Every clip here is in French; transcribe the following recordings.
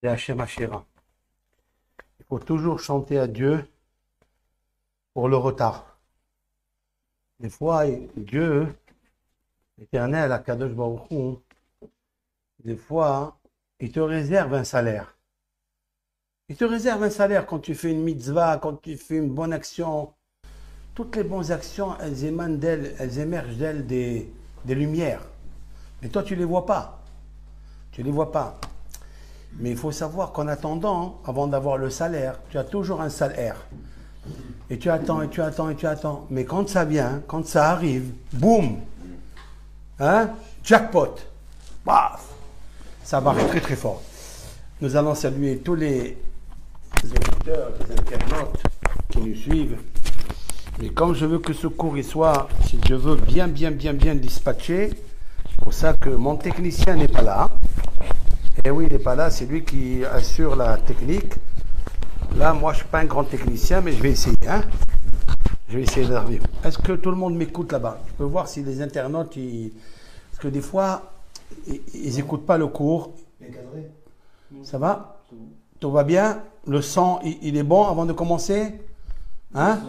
et Hachem Hashira. Il faut toujours chanter à Dieu pour le retard. Des fois, Dieu, l'Éternel, Akadosh Baruch Hu, des fois, il te réserve un salaire. Il te réserve un salaire quand tu fais une mitzvah, quand tu fais une bonne action. Toutes les bonnes actions, elles émanent d'elles, elles émergent d'elles des lumières. Mais toi, tu ne les vois pas. Tu ne les vois pas. Mais il faut savoir qu'en attendant, avant d'avoir le salaire, tu as toujours un salaire. Et tu attends, et tu attends, et tu attends. Mais quand ça vient, quand ça arrive, boum, hein, jackpot, paf, ça marche très très fort. Nous allons saluer tous les auditeurs, les internautes qui nous suivent. Mais comme je veux que ce cours il soit, si je veux, bien dispatché, c'est pour ça que mon technicien n'est pas là. Et oui, il n'est pas là, c'est lui qui assure la technique. Là, moi, je ne suis pas un grand technicien, mais je vais essayer. Hein, je vais essayer d'arriver. Est-ce que tout le monde m'écoute là-bas? Je peux voir si les internautes, parce que des fois, ils n'écoutent pas le cours. Ça va? Tout va bien? Le son, il est bon avant de commencer? Hein?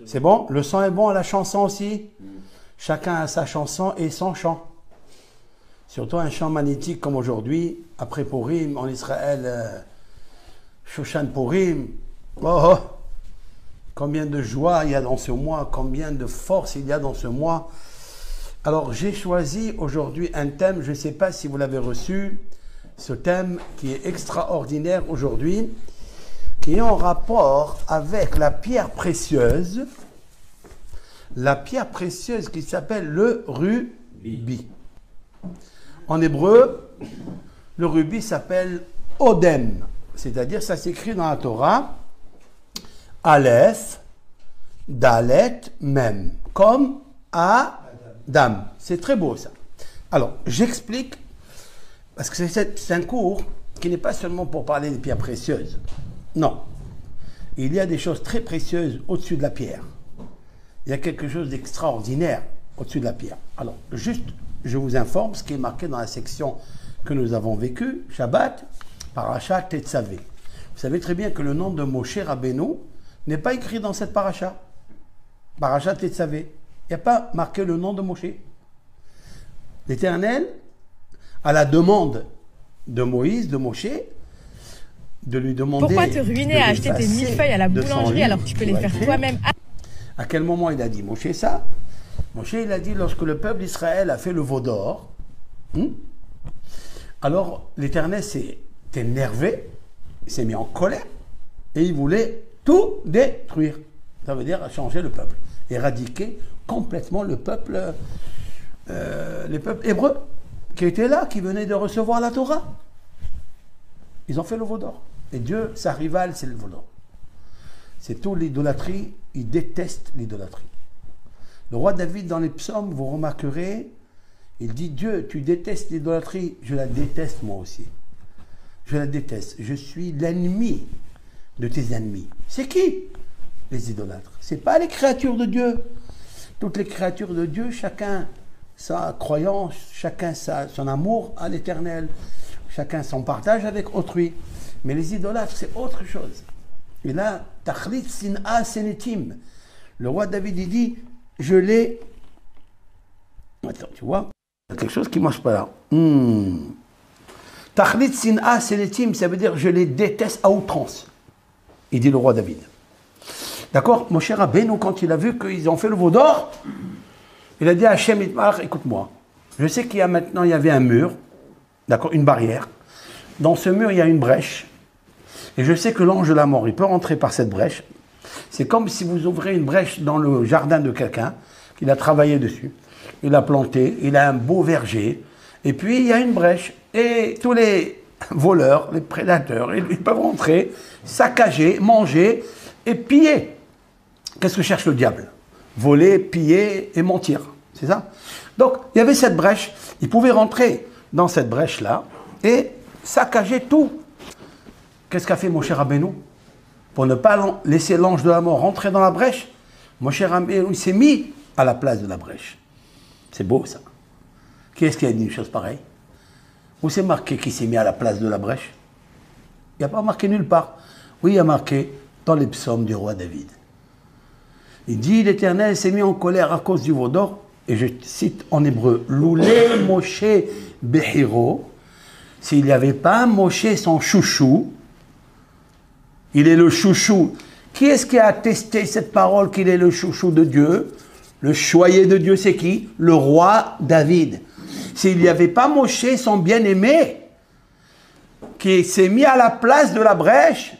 C'est bon? Le son est bon à la chanson aussi? Chacun a sa chanson et son chant. Surtout un chant magnétique comme aujourd'hui, après Purim, en Israël, Shoshan Purim. Oh, oh. Combien de joie il y a dans ce mois, combien de force il y a dans ce mois. Alors j'ai choisi aujourd'hui un thème, je ne sais pas si vous l'avez reçu, ce thème qui est extraordinaire aujourd'hui, qui est en rapport avec la pierre précieuse qui s'appelle le rubis. En hébreu, le rubis s'appelle Odem, c'est-à-dire ça s'écrit dans la Torah, Aleph, Dalet, Mem, comme Adam. C'est très beau ça. Alors, j'explique, parce que c'est un cours qui n'est pas seulement pour parler des pierres précieuses. Non. Il y a des choses très précieuses au-dessus de la pierre. Il y a quelque chose d'extraordinaire au-dessus de la pierre. Alors, juste, je vous informe ce qui est marqué dans la section que nous avons vécue, Shabbat, Parasha Tetzavé. Vous savez très bien que le nom de Moshe Rabbeinu n'est pas écrit dans cette paracha. Parasha Tetzavé. Il n'y a pas marqué le nom de Moshe. L'Éternel, à la demande de Moïse, de Moshe, de lui demander... Pourquoi te ruiner à acheter tes millefeuilles à la boulangerie alors que tu peux les faire toi-même? À quel moment il a dit Moshe ça? Moshe, il a dit lorsque le peuple d'Israël a fait le veau d'or, alors l'Éternel s'est énervé, il s'est mis en colère, et il voulait tout détruire. Ça veut dire changer le peuple, éradiquer complètement le peuple, les peuples hébreux, qui étaient là, qui venaient de recevoir la Torah. Ils ont fait le veau d'or. Et Dieu, sa rivale, c'est le veau d'or. C'est tout l'idolâtrie, il déteste l'idolâtrie. Le roi David, dans les psaumes, vous remarquerez, il dit, Dieu, tu détestes l'idolâtrie, je la déteste moi aussi. Je la déteste. Je suis l'ennemi de tes ennemis. C'est qui? Les idolâtres. Ce n'est pas les créatures de Dieu. Toutes les créatures de Dieu, chacun sa croyance, chacun son amour à l'Éternel, chacun son partage avec autrui. Mais les idolâtres, c'est autre chose. Et là, Tachlit Sin'a Senetim. Le roi David, il dit, je l'ai... Attends, tu vois, il y a quelque chose qui ne marche pas là. Tachlit Sin'a Senetim, ça veut dire, je les déteste à outrance. Il dit le roi David. D'accord? Mon cher Rabbeinu, quand il a vu qu'ils ont fait le veau d'or, il a dit à Hachem Itmar, écoute-moi, je sais qu'il y a maintenant, il y avait un mur, d'accord, une barrière. Dans ce mur, il y a une brèche. Et je sais que l'ange de la mort, il peut rentrer par cette brèche. C'est comme si vous ouvrez une brèche dans le jardin de quelqu'un, qu'il a travaillé dessus. Il a planté, il a un beau verger. Et puis, il y a une brèche. Et tous les voleurs, les prédateurs, ils peuvent rentrer, saccager, manger et piller. Qu'est-ce que cherche le diable? Voler, piller et mentir. C'est ça? Donc, il y avait cette brèche. Il pouvait rentrer dans cette brèche-là et saccager tout. Qu'est-ce qu'a fait Moshe Rabbeinu? Pour ne pas laisser l'ange de la mort rentrer dans la brèche, Moshe Rabbeinu, il s'est mis à la place de la brèche. C'est beau, ça. Qui est-ce qui a dit une chose pareille? Où c'est marqué qu'il s'est mis à la place de la brèche? Il n'y a pas marqué nulle part. Oui, il y a marqué dans les psaumes du roi David. Il dit, l'Éternel s'est mis en colère à cause du veau d'or, et je cite en hébreu, Loulé Moshe Behiro, s'il n'y avait pas Moshe son chouchou, il est le chouchou. Qui est-ce qui a attesté cette parole qu'il est le chouchou de Dieu? Le choyé de Dieu, c'est qui? Le roi David. S'il n'y avait pas Moshe, son bien-aimé, qui s'est mis à la place de la brèche,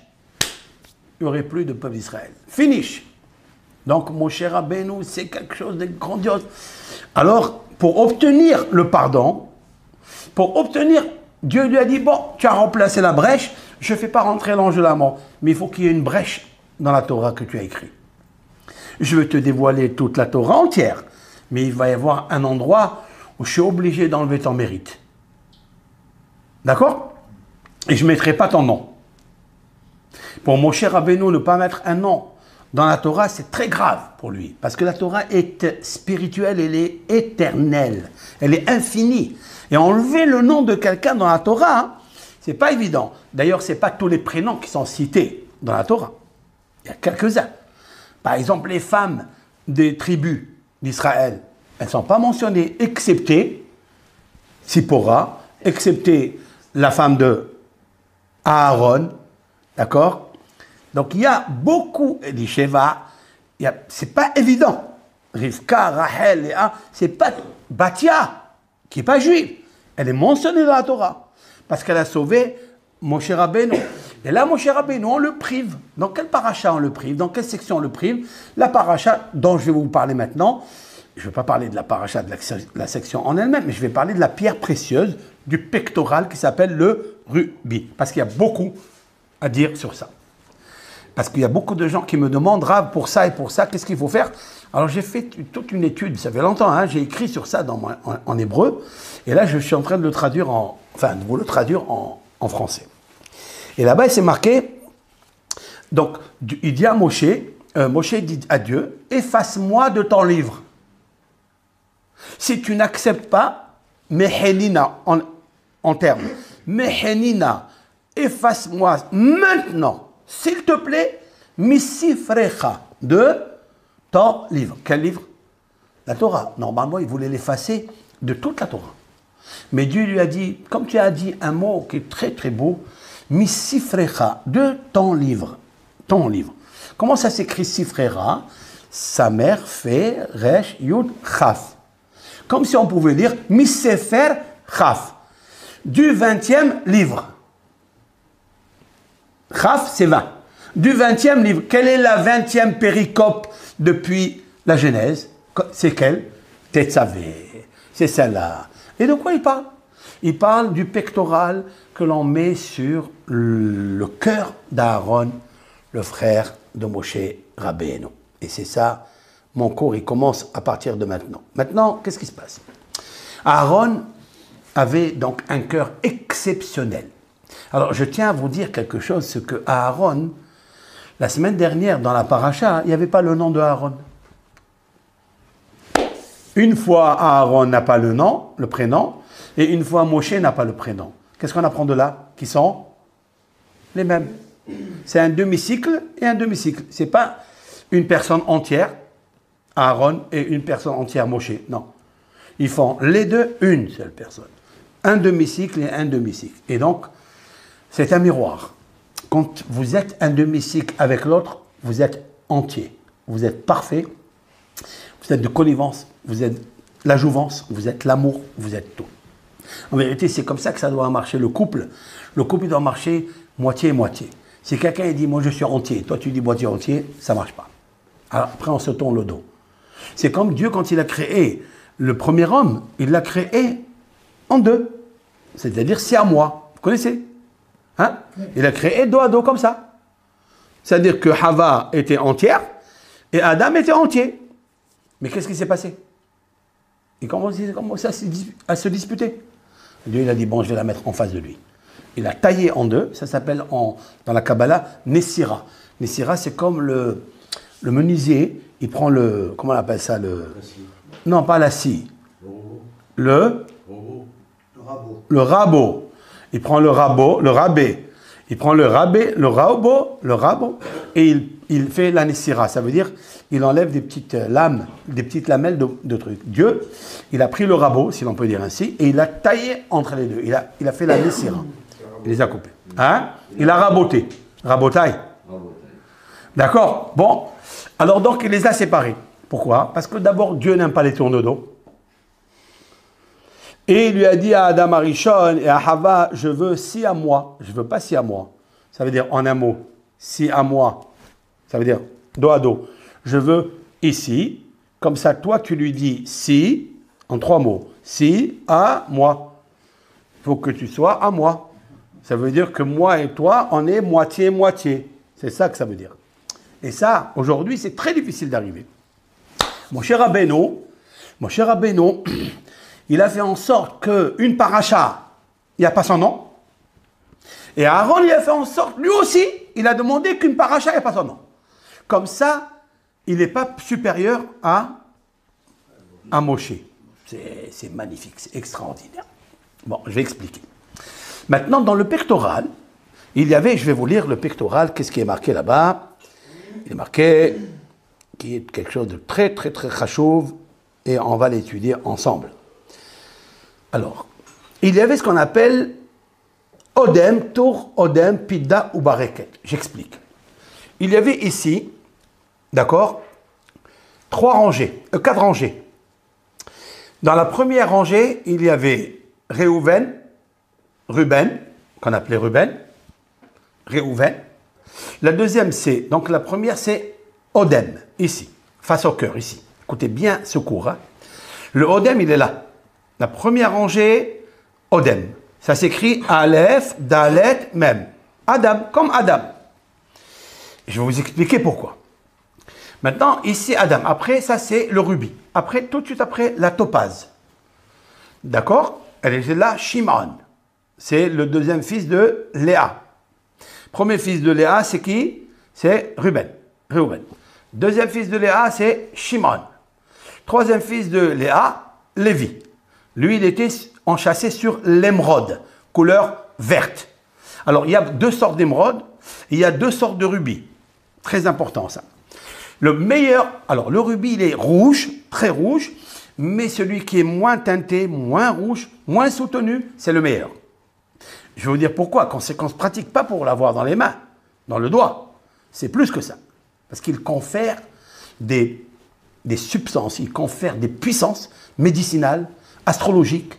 il n'y aurait plus de peuple d'Israël. Finish. Donc, Moshe Rabbeinu, c'est quelque chose de grandiose. Alors, pour obtenir le pardon, Dieu lui a dit, bon, tu as remplacé la brèche, je ne fais pas rentrer l'ange de la mort, mais il faut qu'il y ait une brèche dans la Torah que tu as écrite. Je vais te dévoiler toute la Torah entière, mais il va y avoir un endroit où je suis obligé d'enlever ton mérite. D'accord? Et je ne mettrai pas ton nom. Pour Moshe Rabbeinu, ne pas mettre un nom dans la Torah, c'est très grave pour lui. Parce que la Torah est spirituelle, elle est éternelle, elle est infinie. Et enlever le nom de quelqu'un dans la Torah, hein, c'est pas évident. D'ailleurs, ce n'est pas tous les prénoms qui sont cités dans la Torah. Il y a quelques-uns. Par exemple, les femmes des tribus d'Israël, elles ne sont pas mentionnées, excepté Sipora, excepté la femme de Aaron, d'accord? Donc il y a beaucoup, Elisheva, c'est pas évident. Rivka, Rachel, Léa, c'est pas Batia, qui n'est pas juive. Elle est mentionnée dans la Torah, parce qu'elle a sauvé Moshe Rabbeinu. Et là, Moshe Rabbeinu, on le prive. Dans quelle paracha on le prive? Dans quelle section on le prive? La paracha dont je vais vous parler maintenant, je ne vais pas parler de la paracha de la section en elle-même, mais je vais parler de la pierre précieuse du pectoral qui s'appelle le rubis. Parce qu'il y a beaucoup à dire sur ça. Parce qu'il y a beaucoup de gens qui me demandent, Rav, pour ça et pour ça, qu'est-ce qu'il faut faire? Alors j'ai fait toute une étude, ça fait longtemps, hein, j'ai écrit sur ça en hébreu, et là je suis en train de le traduire de vous le traduire en français. Et là-bas, c'est marqué, donc il dit à Moshe, Moshe dit à Dieu, efface-moi de ton livre. Si tu n'acceptes pas, Mehenina, en termes, Mehenina, efface-moi maintenant, s'il te plaît, Misifrecha, de ton livre. Quel livre? La Torah. Normalement, il voulait l'effacer de toute la Torah. Mais Dieu lui a dit, comme tu as dit un mot qui est très très beau, Misifrecha, de ton livre. Ton livre. Comment ça s'écrit Sifrera? Sa mère fait Resh Yud Chaf. Comme si on pouvait dire Misefer Chaf. Du 20e livre. Chaf, c'est 20. Du 20e livre. Quelle est la 20e péricope depuis la Genèse? C'est quelle? Tetzavé. C'est celle-là. Et de quoi il parle? Il parle du pectoral que l'on met sur le cœur d'Aaron, le frère de Moshe Rabbeinu. Et c'est ça, mon cours, il commence à partir de maintenant. Maintenant, qu'est-ce qui se passe? Aaron avait donc un cœur exceptionnel. Alors, je tiens à vous dire quelque chose, c'est que Aaron, la semaine dernière, dans la paracha, il n'y avait pas le nom de Aaron. Une fois, Aaron n'a pas le nom, le prénom, et une fois, Moshe n'a pas le prénom. Qu'est-ce qu'on apprend de là? Qui sont les mêmes. C'est un demi-cycle et un demi-cycle. Ce n'est pas une personne entière, Aaron, et une personne entière, Moshe. Non. Ils font les deux une seule personne. Un demi-cycle et un demi-cycle. Et donc, c'est un miroir. Quand vous êtes un demi-cycle avec l'autre, vous êtes entier. Vous êtes parfait. Vous êtes de connivence. Vous êtes la jouvence. Vous êtes l'amour. Vous êtes tout. En vérité, c'est comme ça que ça doit marcher le couple. Le couple doit marcher moitié et moitié. Si quelqu'un dit, moi je suis entier, toi tu dis moitié entier, ça ne marche pas. Alors après, on se tourne le dos. C'est comme Dieu, quand il a créé le premier homme, il l'a créé en deux. C'est-à-dire, c'est à moi. Vous connaissez? Hein? Il a créé dos à dos comme ça. C'est-à-dire que Hava était entière et Adam était entier. Mais qu'est-ce qui s'est passé? Il commence à se disputer. Dieu, il a dit, bon, je vais la mettre en face de lui. Il a taillé en deux, ça s'appelle dans la Kabbalah, Nessira. Nessira, c'est comme le menuisier, il prend le, comment on appelle ça, non, pas la scie. Le rabot. Il prend le rabot, le rabais. Il prend le rabot, et il fait la nessira. Ça veut dire, il enlève des petites lames, des petites lamelles de trucs. Dieu, il a pris le rabot, si l'on peut dire ainsi, et il a taillé entre les deux. Il a fait la nessira. Il les a coupés. Hein? Il a raboté. Rabotaille. D'accord? Bon. Alors donc, il les a séparés. Pourquoi? Parce que d'abord, Dieu n'aime pas les tourne-dos. Et il lui a dit à Adam Arishon et à Hava, je veux si à moi. Je ne veux pas si à moi. Ça veut dire en un mot, si à moi. Ça veut dire dos à dos. Je veux ici. Comme ça, toi, tu lui dis si, en 3 mots. Si à moi. Il faut que tu sois à moi. Ça veut dire que moi et toi, on est moitié-moitié. C'est ça que ça veut dire. Et ça, aujourd'hui, c'est très difficile d'arriver. Mon cher Rabbeinu, il a fait en sorte qu'une paracha, il n'y a pas son nom. Et Aaron, il a fait en sorte, lui aussi, il a demandé qu'une paracha, il n'y a pas son nom. Comme ça, il n'est pas supérieur à Moshe. C'est magnifique, c'est extraordinaire. Bon, je vais expliquer. Maintenant, dans le pectoral, il y avait, je vais vous lire le pectoral, qu'est-ce qui est marqué là-bas? Il est marqué, qui est quelque chose de très, très, très chachouv, et on va l'étudier ensemble. Alors, il y avait ce qu'on appelle Odem, Tour, Odem, Pidda ou Bareket. J'explique. Il y avait ici, d'accord, 4 rangées. Dans la première rangée, il y avait Ruben, qu'on appelait Ruben. La deuxième, donc la première, c'est Odem, ici, face au cœur, ici. Écoutez bien ce cours. Hein. Le Odem, il est là. La première rangée, Odem. Ça s'écrit Aleph, Dalet, Mem. Adam, comme Adam. Je vais vous expliquer pourquoi. Maintenant, ici, Adam. Après, ça, c'est le rubis. Après, tout de suite après, la topaze. D'accord? Elle est là, Shimon. C'est le deuxième fils de Léa. Premier fils de Léa, c'est qui? C'est Ruben. Deuxième fils de Léa, c'est Shimon. Troisième fils de Léa, Lévi. Lui, il était enchâssé sur l'émeraude, couleur verte. Alors, il y a 2 sortes d'émeraude, il y a 2 sortes de rubis. Très important, ça. Le meilleur, alors le rubis, il est rouge, très rouge, mais celui qui est moins teinté, moins rouge, moins soutenu, c'est le meilleur. Je vais vous dire pourquoi. Qu'on ne se pratique pas pour l'avoir dans les mains, dans le doigt. C'est plus que ça. Parce qu'il confère des substances, il confère des puissances médicinales, astrologiques,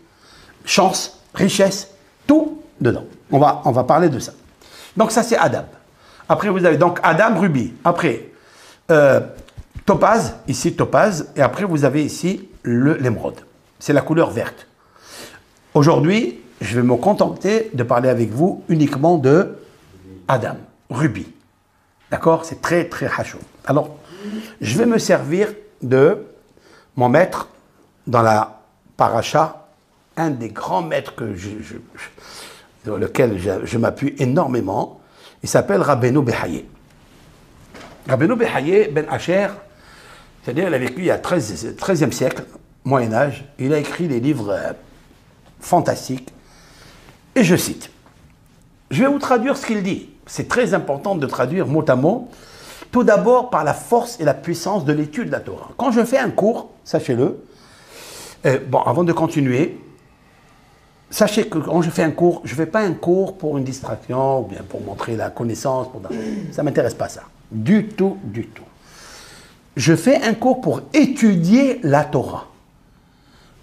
chance, richesse, tout dedans. On va parler de ça. Donc ça, c'est Adam. Après, vous avez donc Adam, rubis. Après, topaze, ici topaze. Et après, vous avez ici l'émeraude. C'est la couleur verte. Aujourd'hui, je vais me contenter de parler avec vous uniquement de Adam, rubis. D'accord? C'est très, très hachou. Alors, je vais me servir de mon maître dans la paracha, un des grands maîtres dans lequel je m'appuie énormément. Il s'appelle Rabbeinu Behaye. Rabbeinu Behaye ben Asher, c'est-à-dire il a vécu il y a 13e siècle, Moyen-Âge. Il a écrit des livres fantastiques. Et je cite. Je vais vous traduire ce qu'il dit. C'est très important de traduire mot à mot. Tout d'abord par la force et la puissance de l'étude de la Torah. Quand je fais un cours, sachez-le, avant de continuer, sachez que quand je fais un cours, je ne fais pas un cours pour une distraction ou bien pour montrer la connaissance. Ça ne m'intéresse pas ça. Du tout, du tout. Je fais un cours pour étudier la Torah.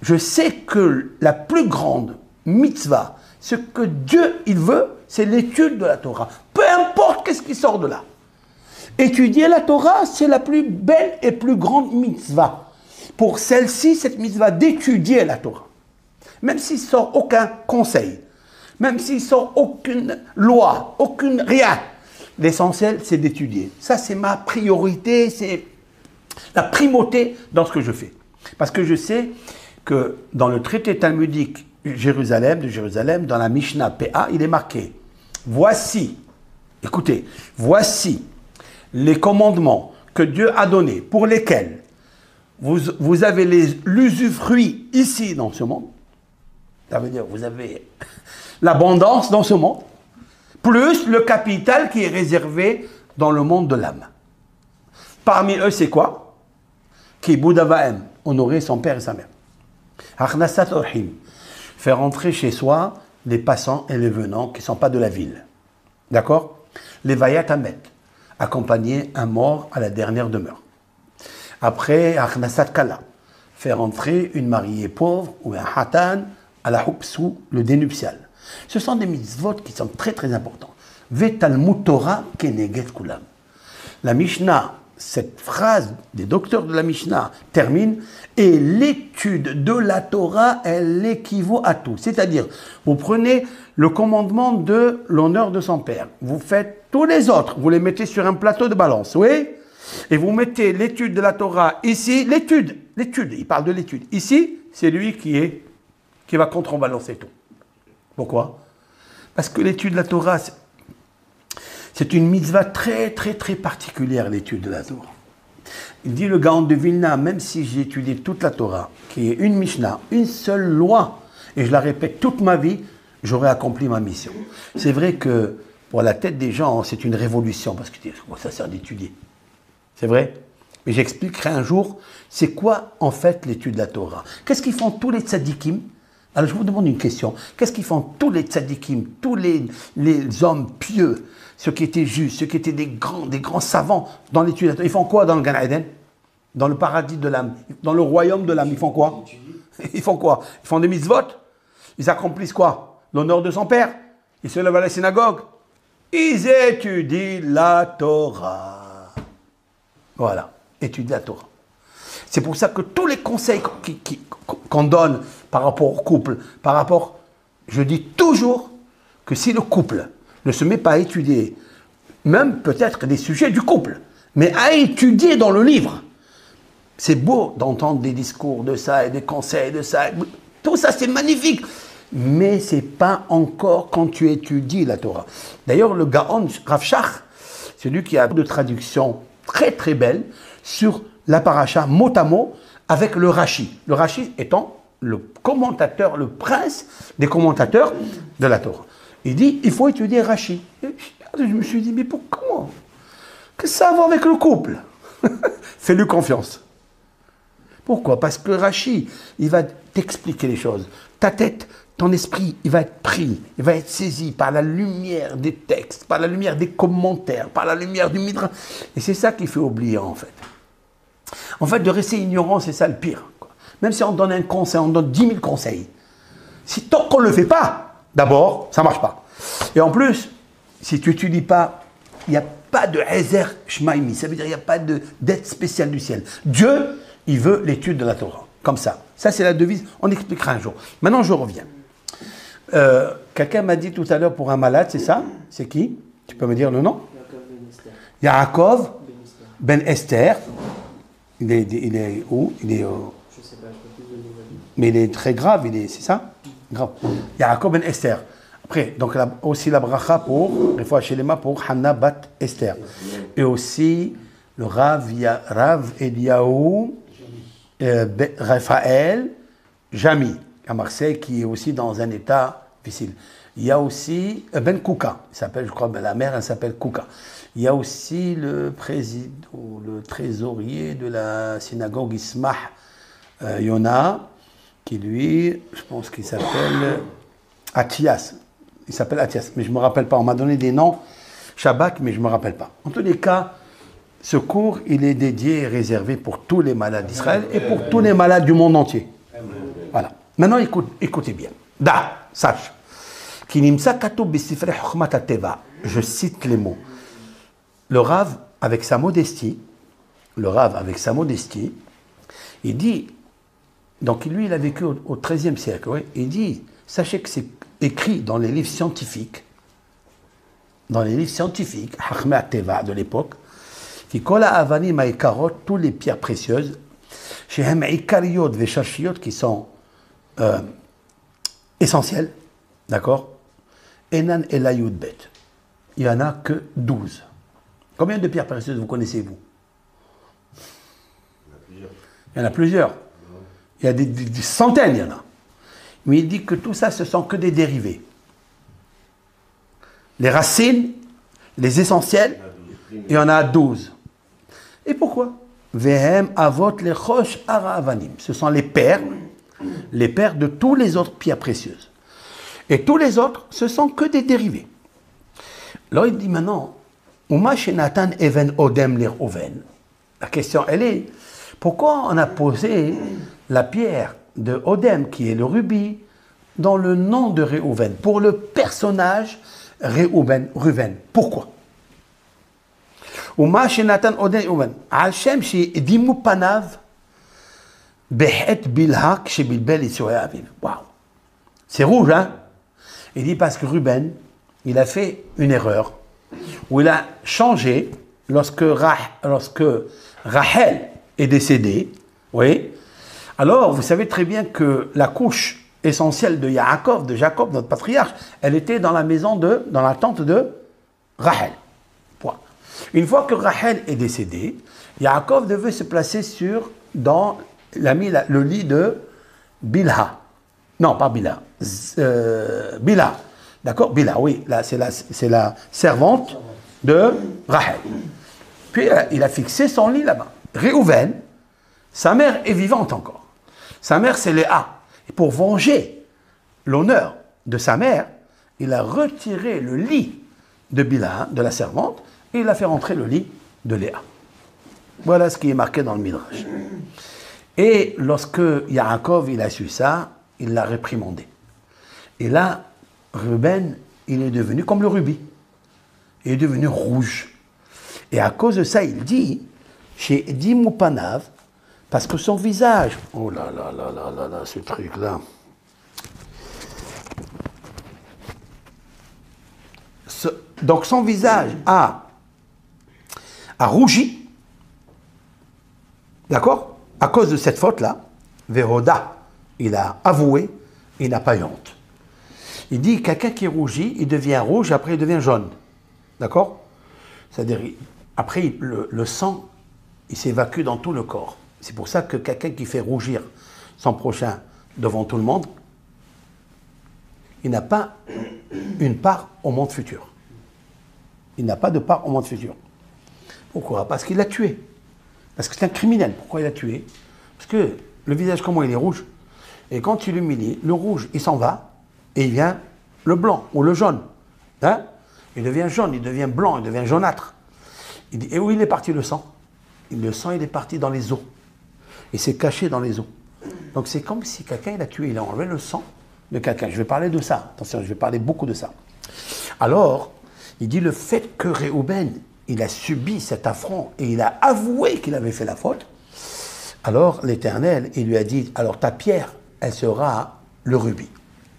Je sais que la plus grande mitzvah, ce que Dieu il veut, c'est l'étude de la Torah. Peu importe qu'est-ce qui sort de là. Étudier la Torah, c'est la plus belle et plus grande mitzvah. Pour celle-ci, cette mitzvah d'étudier la Torah. Même s'il sort aucun conseil, même s'il sort aucune loi, rien. L'essentiel, c'est d'étudier. Ça, c'est ma priorité, c'est la primauté dans ce que je fais. Parce que je sais que dans le traité talmudique de Jérusalem, dans la Mishnah PA, il est marqué, voici, écoutez, voici les commandements que Dieu a donnés, pour lesquels vous avez l'usufruit ici dans ce monde. Ça veut dire vous avez l'abondance dans ce monde, plus le capital qui est réservé dans le monde de l'âme. Parmi eux, c'est quoi? Qui Boudavaem, honorer son père et sa mère. Akhnasat Orhim, faire entrer chez soi les passants et les venants qui ne sont pas de la ville. D'accord? Les Vayat Amet, accompagner un mort à la dernière demeure. Après, Akhnasat Kala, faire entrer une mariée pauvre ou un hatan à la hupsou, le dénuptial. Ce sont des mitzvot qui sont très très importants. Vetalmut Torah keneget kulam. La Mishnah, cette phrase des docteurs de la Mishnah termine et l'étude de la Torah, elle équivaut à tout. C'est-à-dire, vous prenez le commandement de l'honneur de son père, vous faites tous les autres, vous les mettez sur un plateau de balance, oui? Et vous mettez l'étude de la Torah ici, l'étude, il parle de l'étude. Ici, c'est lui qui va contrebalancer tout. Pourquoi? Parce que l'étude de la Torah, c'est une mitzvah très, très, très particulière, l'étude de la Torah. Il dit le Gaon de Vilna, même si j'ai étudié toute la Torah, qui est une Mishnah, une seule loi, et je la répète toute ma vie, j'aurais accompli ma mission. C'est vrai que pour la tête des gens, c'est une révolution, parce que ça sert d'étudier. C'est vrai? Mais j'expliquerai un jour, c'est quoi en fait l'étude de la Torah? Qu'est-ce qu'ils font tous les tzadikim? Alors je vous demande une question. Qu'est-ce qu'ils font tous les tzadikim, tous les hommes pieux, ceux qui étaient justes, ceux qui étaient des grands savants dans l'étude de la Torah? Ils font quoi dans le Gan Eden? Dans le paradis de l'âme, dans le royaume de l'âme, ils font quoi? Ils font quoi? Ils font des mitzvot? Ils accomplissent quoi? L'honneur de son père? Ils se lèvent à la synagogue? Ils étudient la Torah. Voilà, étudier la Torah. C'est pour ça que tous les conseils qu'on donne par rapport au couple, je dis toujours que si le couple ne se met pas à étudier, même peut-être des sujets du couple, mais à étudier dans le livre, c'est beau d'entendre des discours de ça et des conseils de ça, tout ça c'est magnifique, mais c'est pas encore quand tu étudies la Torah. D'ailleurs, le Gaon Rav Shach, c'est lui qui a de traduction très très belle sur la paracha mot à mot avec le Rashi. Le Rashi étant le commentateur, le prince des commentateurs de la Torah. Il dit, il faut étudier Rashi. Et je me suis dit, mais pourquoi? Qu'est-ce que ça a à voir avec le couple? Fais-lui confiance. Pourquoi? Parce que Rashi, il va t'expliquer les choses. Ta tête, ton esprit, il va être pris, il va être saisi par la lumière des textes, par la lumière des commentaires, par la lumière du Midrash. Et c'est ça qu'il fait oublier, en fait. En fait, de rester ignorant, c'est ça le pire. Même si on donne un conseil, on donne 10 000 conseils. Si tant qu'on ne le fait pas, d'abord, ça ne marche pas. Et en plus, si tu n'étudies pas, il n'y a pas de Ezer Shmaimi. Ça veut dire qu'il n'y a pas d'aide spéciale du ciel. Dieu, il veut l'étude de la Torah. Comme ça. Ça, c'est la devise. On expliquera un jour. Maintenant, je reviens. Quelqu'un m'a dit tout à l'heure pour un malade, c'est ça? C'est qui? Tu peux me dire le nom? Yaakov Ben Esther. Il est où? Je sais pas, je peux plus de nouvelles. Mais il est très grave, c'est ça? Grave. Yaakov Ben Esther. Après, donc aussi la bracha pour, Refoua Shelema pour Hanna Bat Esther. Et aussi le Rav Eliyahu Raphaël Jami, à Marseille, qui est aussi dans un état difficile. Il y a aussi Ben Kouka, il s'appelle, je crois, la mère, elle s'appelle Kouka. Il y a aussi le président, le trésorier de la synagogue Ismah Yona, qui lui, je pense qu'il s'appelle Athias. Il s'appelle Athias, mais je ne me rappelle pas. On m'a donné des noms Shabbat, mais je ne me rappelle pas. En tous les cas, ce cours, il est dédié et réservé pour tous les malades d'Israël et pour tous les malades du monde entier. Voilà. Maintenant, écoutez bien. Da, sache. Je cite les mots. Le Rav, avec sa modestie, il dit, donc lui, il a vécu au XIIIe siècle, oui, il dit, sachez que c'est écrit dans les livres scientifiques, Hachmei Teva de l'époque, qui kola avani ma'ekarot, tous les pierres précieuses, shehem ikariot veshashiot, qui sont essentielles, d'accord, enan elayud bet. Il n'y en a que 12. Combien de pierres précieuses vous connaissez-vous? Il y en a plusieurs. Il y a des centaines, il y en a. Mais il dit que tout ça, ce sont que des dérivés. les racines, les essentiels, il y en a 12. Et pourquoi? Vehem avot lechosh ara avanim. Ce sont les pères de tous les autres pierres précieuses. Et tous les autres, ce sont que des dérivés. Alors il dit maintenant, Uma shenatan even odem lir oven. La question, elle est, pourquoi on a posé la pierre de Odem, qui est le rubis, dans le nom de Réhouven, pour le personnage Ruven? Pourquoi? Uma shenatan odem Réhouven. Hashem shi dimu panav behet bilha kshebilbel isurei aviv. Waouh! C'est rouge, hein? Il dit parce que Ruben, il a fait une erreur, où il a changé lorsque Rachel est décédée. Oui. Alors, vous savez très bien que la couche essentielle de Jacob, notre patriarche, elle était dans la tente de Rachel. Point. Une fois que Rachel est décédée, Jacob devait se placer il a mis le lit de Bilha. Non, pas Bilha. Bilha. D'accord? Bilha, oui. Là, c'est la servante de Rachel. Puis, il a fixé son lit là-bas. Réhouven, sa mère est vivante encore. Sa mère, c'est Léa. Et pour venger l'honneur de sa mère, il a retiré le lit de Bilha, de la servante, et il a fait rentrer le lit de Léa. Voilà ce qui est marqué dans le Midrash. Et lorsque Yaakov, il a su ça, il l'a réprimandé. Et là, Ruben, il est devenu comme le rubis. Il est devenu rouge. Et à cause de ça, il dit, chez Dimupanav, parce que son visage, oh là là là là là là, ce truc-là. Donc son visage a rougi, d'accord? À cause de cette faute-là, Véroda, il a avoué, il n'a pas eu honte. Il dit, quelqu'un qui rougit, il devient rouge, après il devient jaune. D'accord? C'est-à-dire, après, le sang, il s'évacue dans tout le corps. C'est pour ça que quelqu'un qui fait rougir son prochain devant tout le monde, il n'a pas une part au monde futur. Il n'a pas de part au monde futur. Pourquoi? Parce qu'il l'a tué. Parce que c'est un criminel. Pourquoi il l'a tué? Parce que le visage, comment il est rouge? Et quand tu l'humilies, le rouge, il s'en va, et il vient le blanc ou le jaune. Hein? Il devient jaune, il devient blanc, il devient jaunâtre. Il dit, et où il est parti le sang? Le sang, il est parti dans les os. Il s'est caché dans les os. Donc c'est comme si quelqu'un il a tué, il a enlevé le sang de quelqu'un. Je vais parler de ça. Attention, je vais parler beaucoup de ça. Alors, il dit le fait que Réhouben, il a subi cet affront et il a avoué qu'il avait fait la faute. Alors l'Éternel, il lui a dit, alors ta pierre, elle sera le rubis.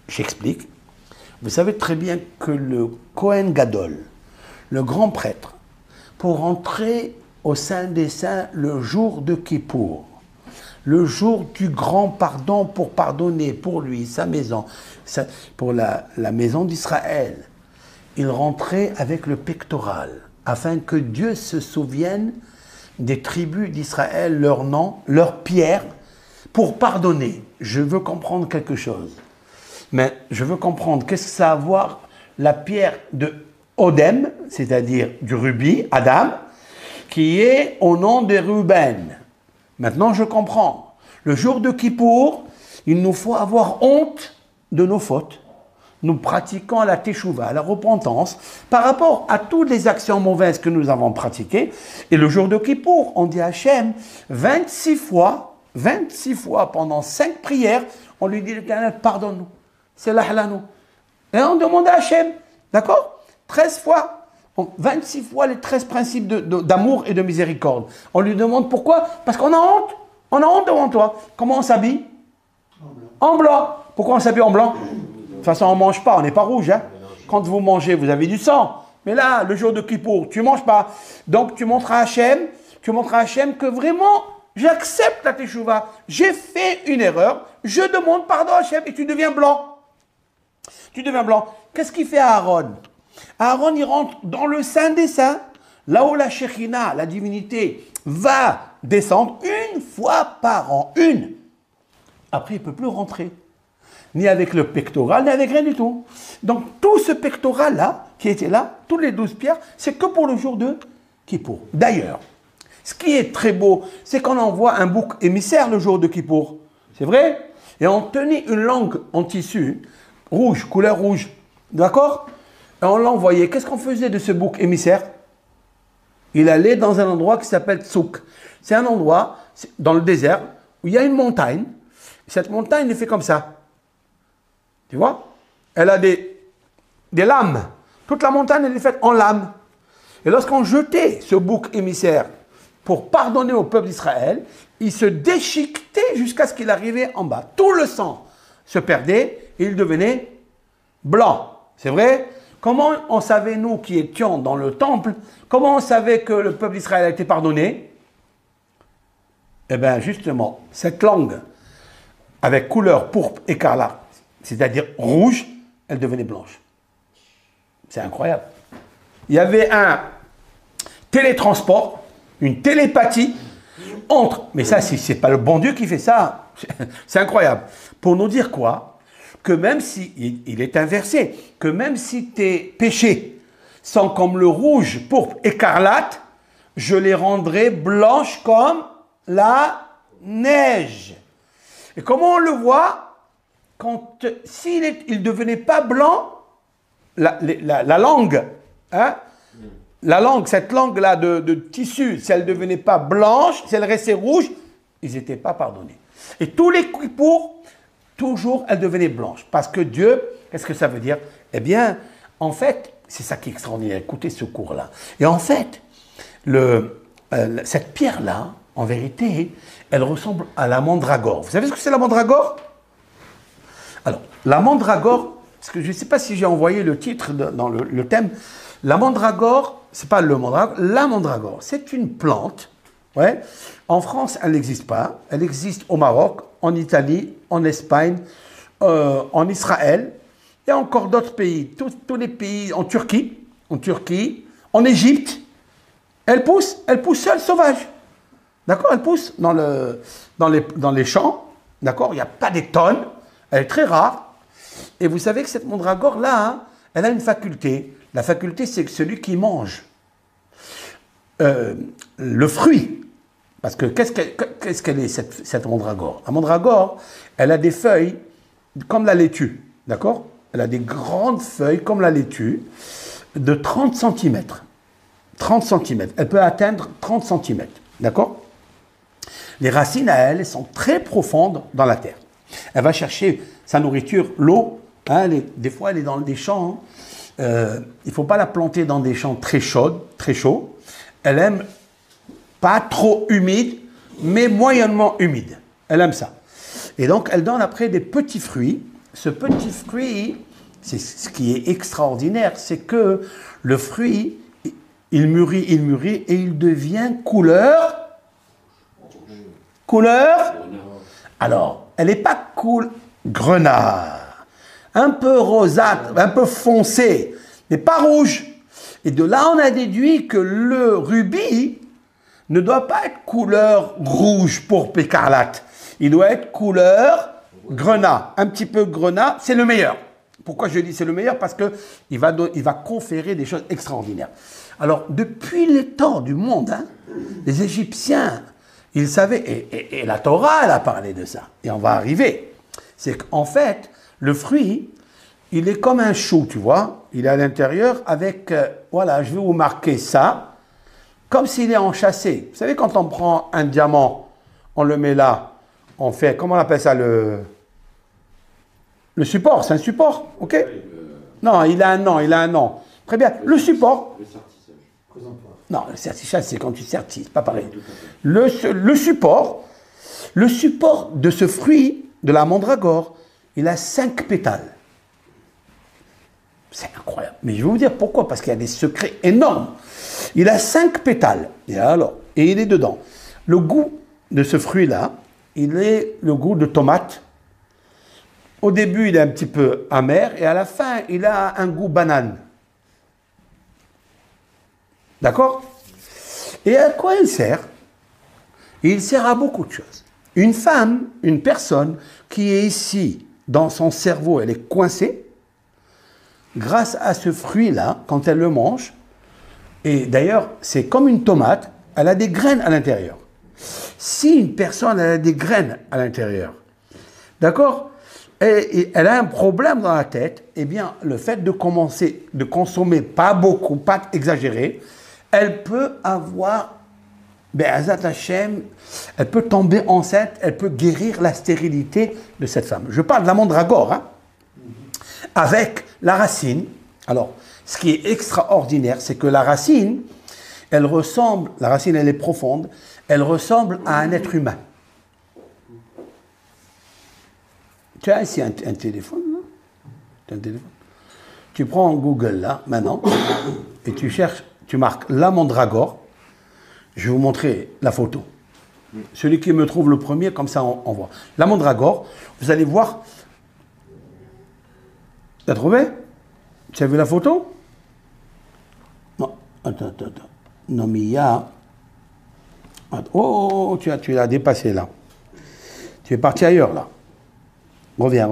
J'explique. Vous savez très bien que le Kohen Gadol, le grand prêtre, pour entrer au Saint des Saints le jour de Kippour, le jour du grand pardon pour pardonner pour lui, sa maison, pour la maison d'Israël, il rentrait avec le pectoral, afin que Dieu se souvienne des tribus d'Israël, leur nom, leur pierre, pour pardonner. Je veux comprendre quelque chose. Mais je veux comprendre, qu'est-ce que ça a à voir la pierre de Odem, c'est-à-dire du rubis, Adam, qui est au nom de Ruben. Maintenant, je comprends. Le jour de Kippour, il nous faut avoir honte de nos fautes. Nous pratiquons la teshuva, la repentance, par rapport à toutes les actions mauvaises que nous avons pratiquées. Et le jour de Kippour, on dit à Hachem 26 fois pendant 5 prières, on lui dit, l'Éternel, pardonne-nous. C'est l'ahlanou. Et on demande à Hachem, d'accord? 13 fois. 26 fois les 13 principes d'amour et de miséricorde. On lui demande pourquoi? Parce qu'on a honte. On a honte devant toi. Comment on s'habille? En blanc. Pourquoi on s'habille en blanc? De toute façon, on ne mange pas, on n'est pas rouge. Hein? Quand vous mangez, vous avez du sang. Mais là, le jour de Kippour, tu ne manges pas. Donc, tu montres à Hachem que vraiment, j'accepte la teshuva. J'ai fait une erreur. Je demande pardon à Hachem et tu deviens blanc. Tu deviens blanc. Qu'est-ce qu'il fait à Aaron? Aaron, il rentre dans le Saint des Saints, là où la Shekhina, la divinité, va descendre une fois par an. Une. Après, il ne peut plus rentrer. Ni avec le pectoral, ni avec rien du tout. Donc, tout ce pectoral-là, qui étaient là, tous les 12 pierres, c'est que pour le jour de Kippour. D'ailleurs, ce qui est très beau, c'est qu'on envoie un bouc émissaire le jour de Kippour. C'est vrai? Et on tenait une langue en tissu, rouge, couleur rouge. D'accord? Et on l'envoyait. Qu'est-ce qu'on faisait de ce bouc émissaire? Il allait dans un endroit qui s'appelle Tsouk. C'est un endroit dans le désert où il y a une montagne. Cette montagne, elle est fait comme ça. Tu vois? Elle a des lames. Toute la montagne, elle est faite en lames. Et lorsqu'on jetait ce bouc émissaire pour pardonner au peuple d'Israël, il se déchiquetait jusqu'à ce qu'il arrivait en bas. Tout le sang se perdait et il devenait blanc. C'est vrai? Comment on savait, nous qui étions dans le temple, comment on savait que le peuple d'Israël a été pardonné? Eh bien, justement, cette langue, avec couleur pourpre écarlate, c'est-à-dire rouge, elle devenait blanche. C'est incroyable. Il y avait un télétransport, une télépathie entre... Mais ça, c'est pas le bon Dieu qui fait ça. C'est incroyable. Pour nous dire quoi? Que même si, il est inversé, que même si tes péchés sont comme le rouge, pourpre, écarlate, je les rendrai blanches comme la neige. Et comment on le voit? Quand, s'il il devenait pas blanc, la langue, hein, la langue, cette langue-là de tissu, si elle ne devenait pas blanche, si elle restait rouge, ils n'étaient pas pardonnés. Et tous les Kippour, toujours, elle devenait blanche. Parce que Dieu, qu'est-ce que ça veut dire? Eh bien, en fait, c'est ça qui est extraordinaire. Écoutez ce cours-là. Et en fait, cette pierre-là, en vérité, elle ressemble à la mandragore. Vous savez ce que c'est la mandragore? Alors, la mandragore, parce que je ne sais pas si j'ai envoyé le titre dans le thème, la mandragore, c'est pas le mandragore, la mandragore, c'est une plante. Ouais. En France, elle n'existe pas. Elle existe au Maroc, en Italie, en Espagne, en Israël. Il y a encore d'autres pays, tous les pays, en Turquie, en Égypte. Elle pousse seule, sauvage. D'accord? Elle pousse dans les champs. D'accord? Il n'y a pas des tonnes. Elle est très rare. Et vous savez que cette mandragore-là, hein, elle a une faculté. La faculté, c'est que celui qui mange le fruit, parce que qu'est-ce qu'elle est, cette mandragore? La mandragore, elle a des feuilles comme la laitue, d'accord? Elle a des grandes feuilles comme la laitue de 30 cm. 30 cm. Elle peut atteindre 30 cm, d'accord? Les racines à elle sont très profondes dans la terre. Elle va chercher sa nourriture, l'eau. Hein, des fois, elle est dans des champs. Il ne faut pas la planter dans des champs très chauds. Elle aime pas trop humide, mais moyennement humide. Elle aime ça. Et donc, elle donne après des petits fruits. Ce petit fruit, c'est ce qui est extraordinaire, c'est que le fruit, il mûrit et il devient couleur. Alors, elle n'est pas grenat, un peu rosâtre, un peu foncé, mais pas rouge. Et de là, on a déduit que le rubis ne doit pas être couleur rouge pourpre écarlate. Il doit être couleur grenat. Un petit peu grenat, c'est le meilleur. Pourquoi je dis c'est le meilleur? Parce qu'il va conférer des choses extraordinaires. Alors, depuis les temps du monde, hein, les Égyptiens, ils savaient, et la Torah, elle a parlé de ça. Et on va arriver. C'est qu'en fait, le fruit, il est comme un chou, tu vois. Il est à l'intérieur avec, voilà, je vais vous marquer ça, comme s'il est enchâssé. Vous savez, quand on prend un diamant, on le met là, on fait, comment on appelle ça, le support, c'est un support, ok? Non, il a un nom. Très bien. Le support. Le sertissage. Non, le sertissage, c'est quand tu sertisses, pas pareil. Le support de ce fruit, de la mandragore, il a 5 pétales. C'est incroyable. Mais je vais vous dire pourquoi. Parce qu'il y a des secrets énormes. Il a 5 pétales. Et il est dedans. Le goût de ce fruit-là, il est le goût de tomate. Au début, il est un petit peu amer. Et à la fin, il a un goût banane. D'accord? Et à quoi il sert? Il sert à beaucoup de choses. Une femme, une personne qui est ici, dans son cerveau, elle est coincée. grâce à ce fruit-là, quand elle le mange, et d'ailleurs, c'est comme une tomate, elle a des graines à l'intérieur. Si une personne elle a des graines à l'intérieur, d'accord, et elle a un problème dans la tête, eh bien, le fait de commencer, de consommer pas beaucoup, pas exagéré, elle peut avoir, Be'ezat Hashem, elle peut tomber enceinte, elle peut guérir la stérilité de cette femme. Je parle de la mandragore, hein, avec la racine. Alors, ce qui est extraordinaire, c'est que la racine, elle ressemble, la racine elle est profonde, elle ressemble à un être humain. Tu as ici un téléphone, là? Tu as un téléphone? Tu prends Google là, maintenant, et tu cherches, tu marques la mandragore. Je vais vous montrer la photo. Celui qui me trouve le premier, comme ça on voit. La mandragore, vous allez voir. Tu as trouvé? Tu as vu la photo? Non, attends. Non, mais il y a... Oh, tu l'as dépassé là. Tu es parti ailleurs là. Reviens.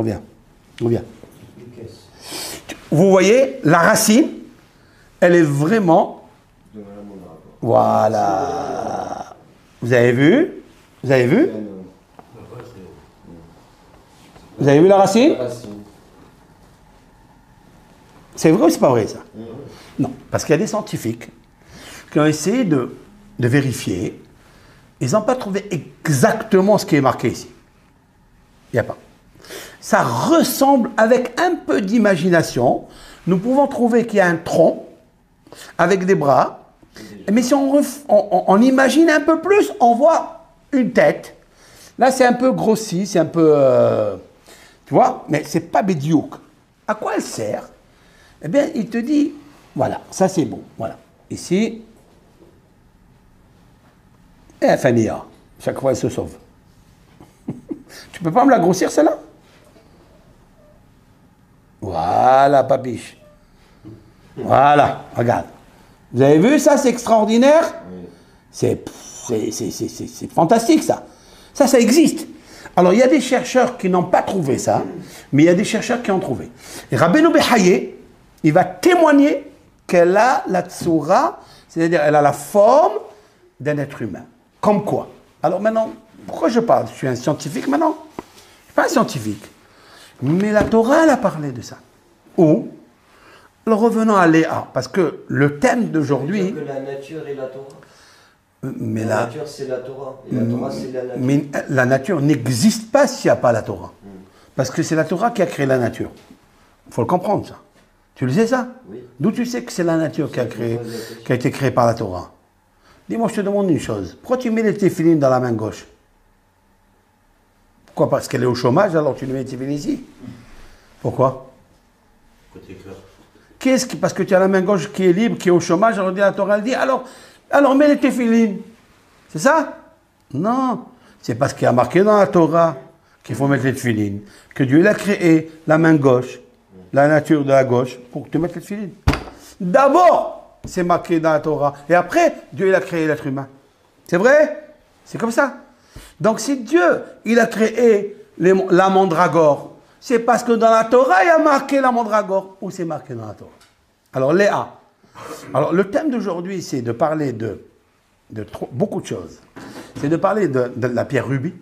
Vous voyez, la racine, elle est vraiment... Voilà. Vous avez vu? Vous avez vu la racine? C'est vrai ou c'est pas vrai ça? Non, parce qu'il y a des scientifiques qui ont essayé de vérifier. Ils n'ont pas trouvé exactement ce qui est marqué ici. Il n'y a pas. Ça ressemble, avec un peu d'imagination, nous pouvons trouver qu'il y a un tronc avec des bras. Mais si on imagine un peu plus, on voit une tête. Là, c'est un peu grossi, c'est un peu... tu vois, mais c'est pas bédiouk. À quoi elle sert? Eh bien, il te dit, voilà, ça c'est bon. Voilà. Ici, et Fania, chaque fois elle se sauve. Tu peux pas me la grossir celle-là? Voilà, papiche. Voilà, regarde. Vous avez vu ça, c'est extraordinaire? C'est fantastique ça. Ça existe. Alors il y a des chercheurs qui n'ont pas trouvé ça, mais il y a des chercheurs qui ont trouvé. Et Rabbeinu Behaye, il va témoigner qu'elle a la tsura, c'est-à-dire elle a la forme d'un être humain. Comme quoi? Alors maintenant, pourquoi je parle? Je suis un scientifique maintenant? Je ne suis pas un scientifique. Mais la Torah, elle a parlé de ça. Où? Alors revenons à Léa, parce que le thème d'aujourd'hui... que la nature est la Torah. Mais la nature, c'est la Torah. Et la Torah, c'est la nature. Mais la nature n'existe pas s'il n'y a pas la Torah. Parce que c'est la Torah qui a créé la nature. Il faut le comprendre, ça. Tu le sais, ça? Oui. D'où tu sais que c'est la nature qui a été créée par la Torah? Dis-moi, je te demande une chose. Pourquoi tu mets les téphilines dans la main gauche? Pourquoi? Parce qu'elle est au chômage, alors tu lui mets les téphilines ici? Pourquoi? Parce que tu as la main gauche qui est libre, qui est au chômage, alors la Torah elle dit, alors mets les téphilines. C'est ça? Non. C'est parce qu'il y a marqué dans la Torah qu'il faut mettre les téphilines, que Dieu l'a créé, la main gauche, la nature de la gauche, pour que tu mettes les téphilines. D'abord, c'est marqué dans la Torah. Et après, Dieu il a créé l'être humain. C'est vrai? C'est comme ça. Donc si Dieu, il a créé la mandragore, c'est parce que dans la Torah, il y a marqué la mandragore. Où c'est marqué dans la Torah? Alors, Léa. Alors, le thème d'aujourd'hui, c'est de parler de beaucoup de choses. C'est de parler de la pierre rubis,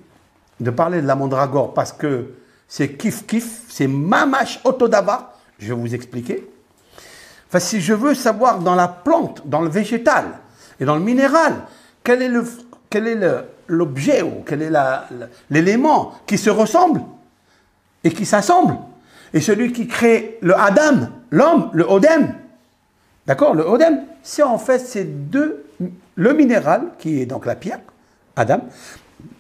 de parler de la mandragore, parce que c'est kiff-kiff, c'est mamash otodava. Je vais vous expliquer. Enfin, si je veux savoir dans la plante, dans le végétal et dans le minéral, quel est l'objet ou quel est l'élément qui se ressemble et qui s'assemble. Et celui qui crée le Adam, l'homme, le Odem. D'accord? Le Odem, c'est en fait ces deux, le minéral, qui est donc la pierre, Adam,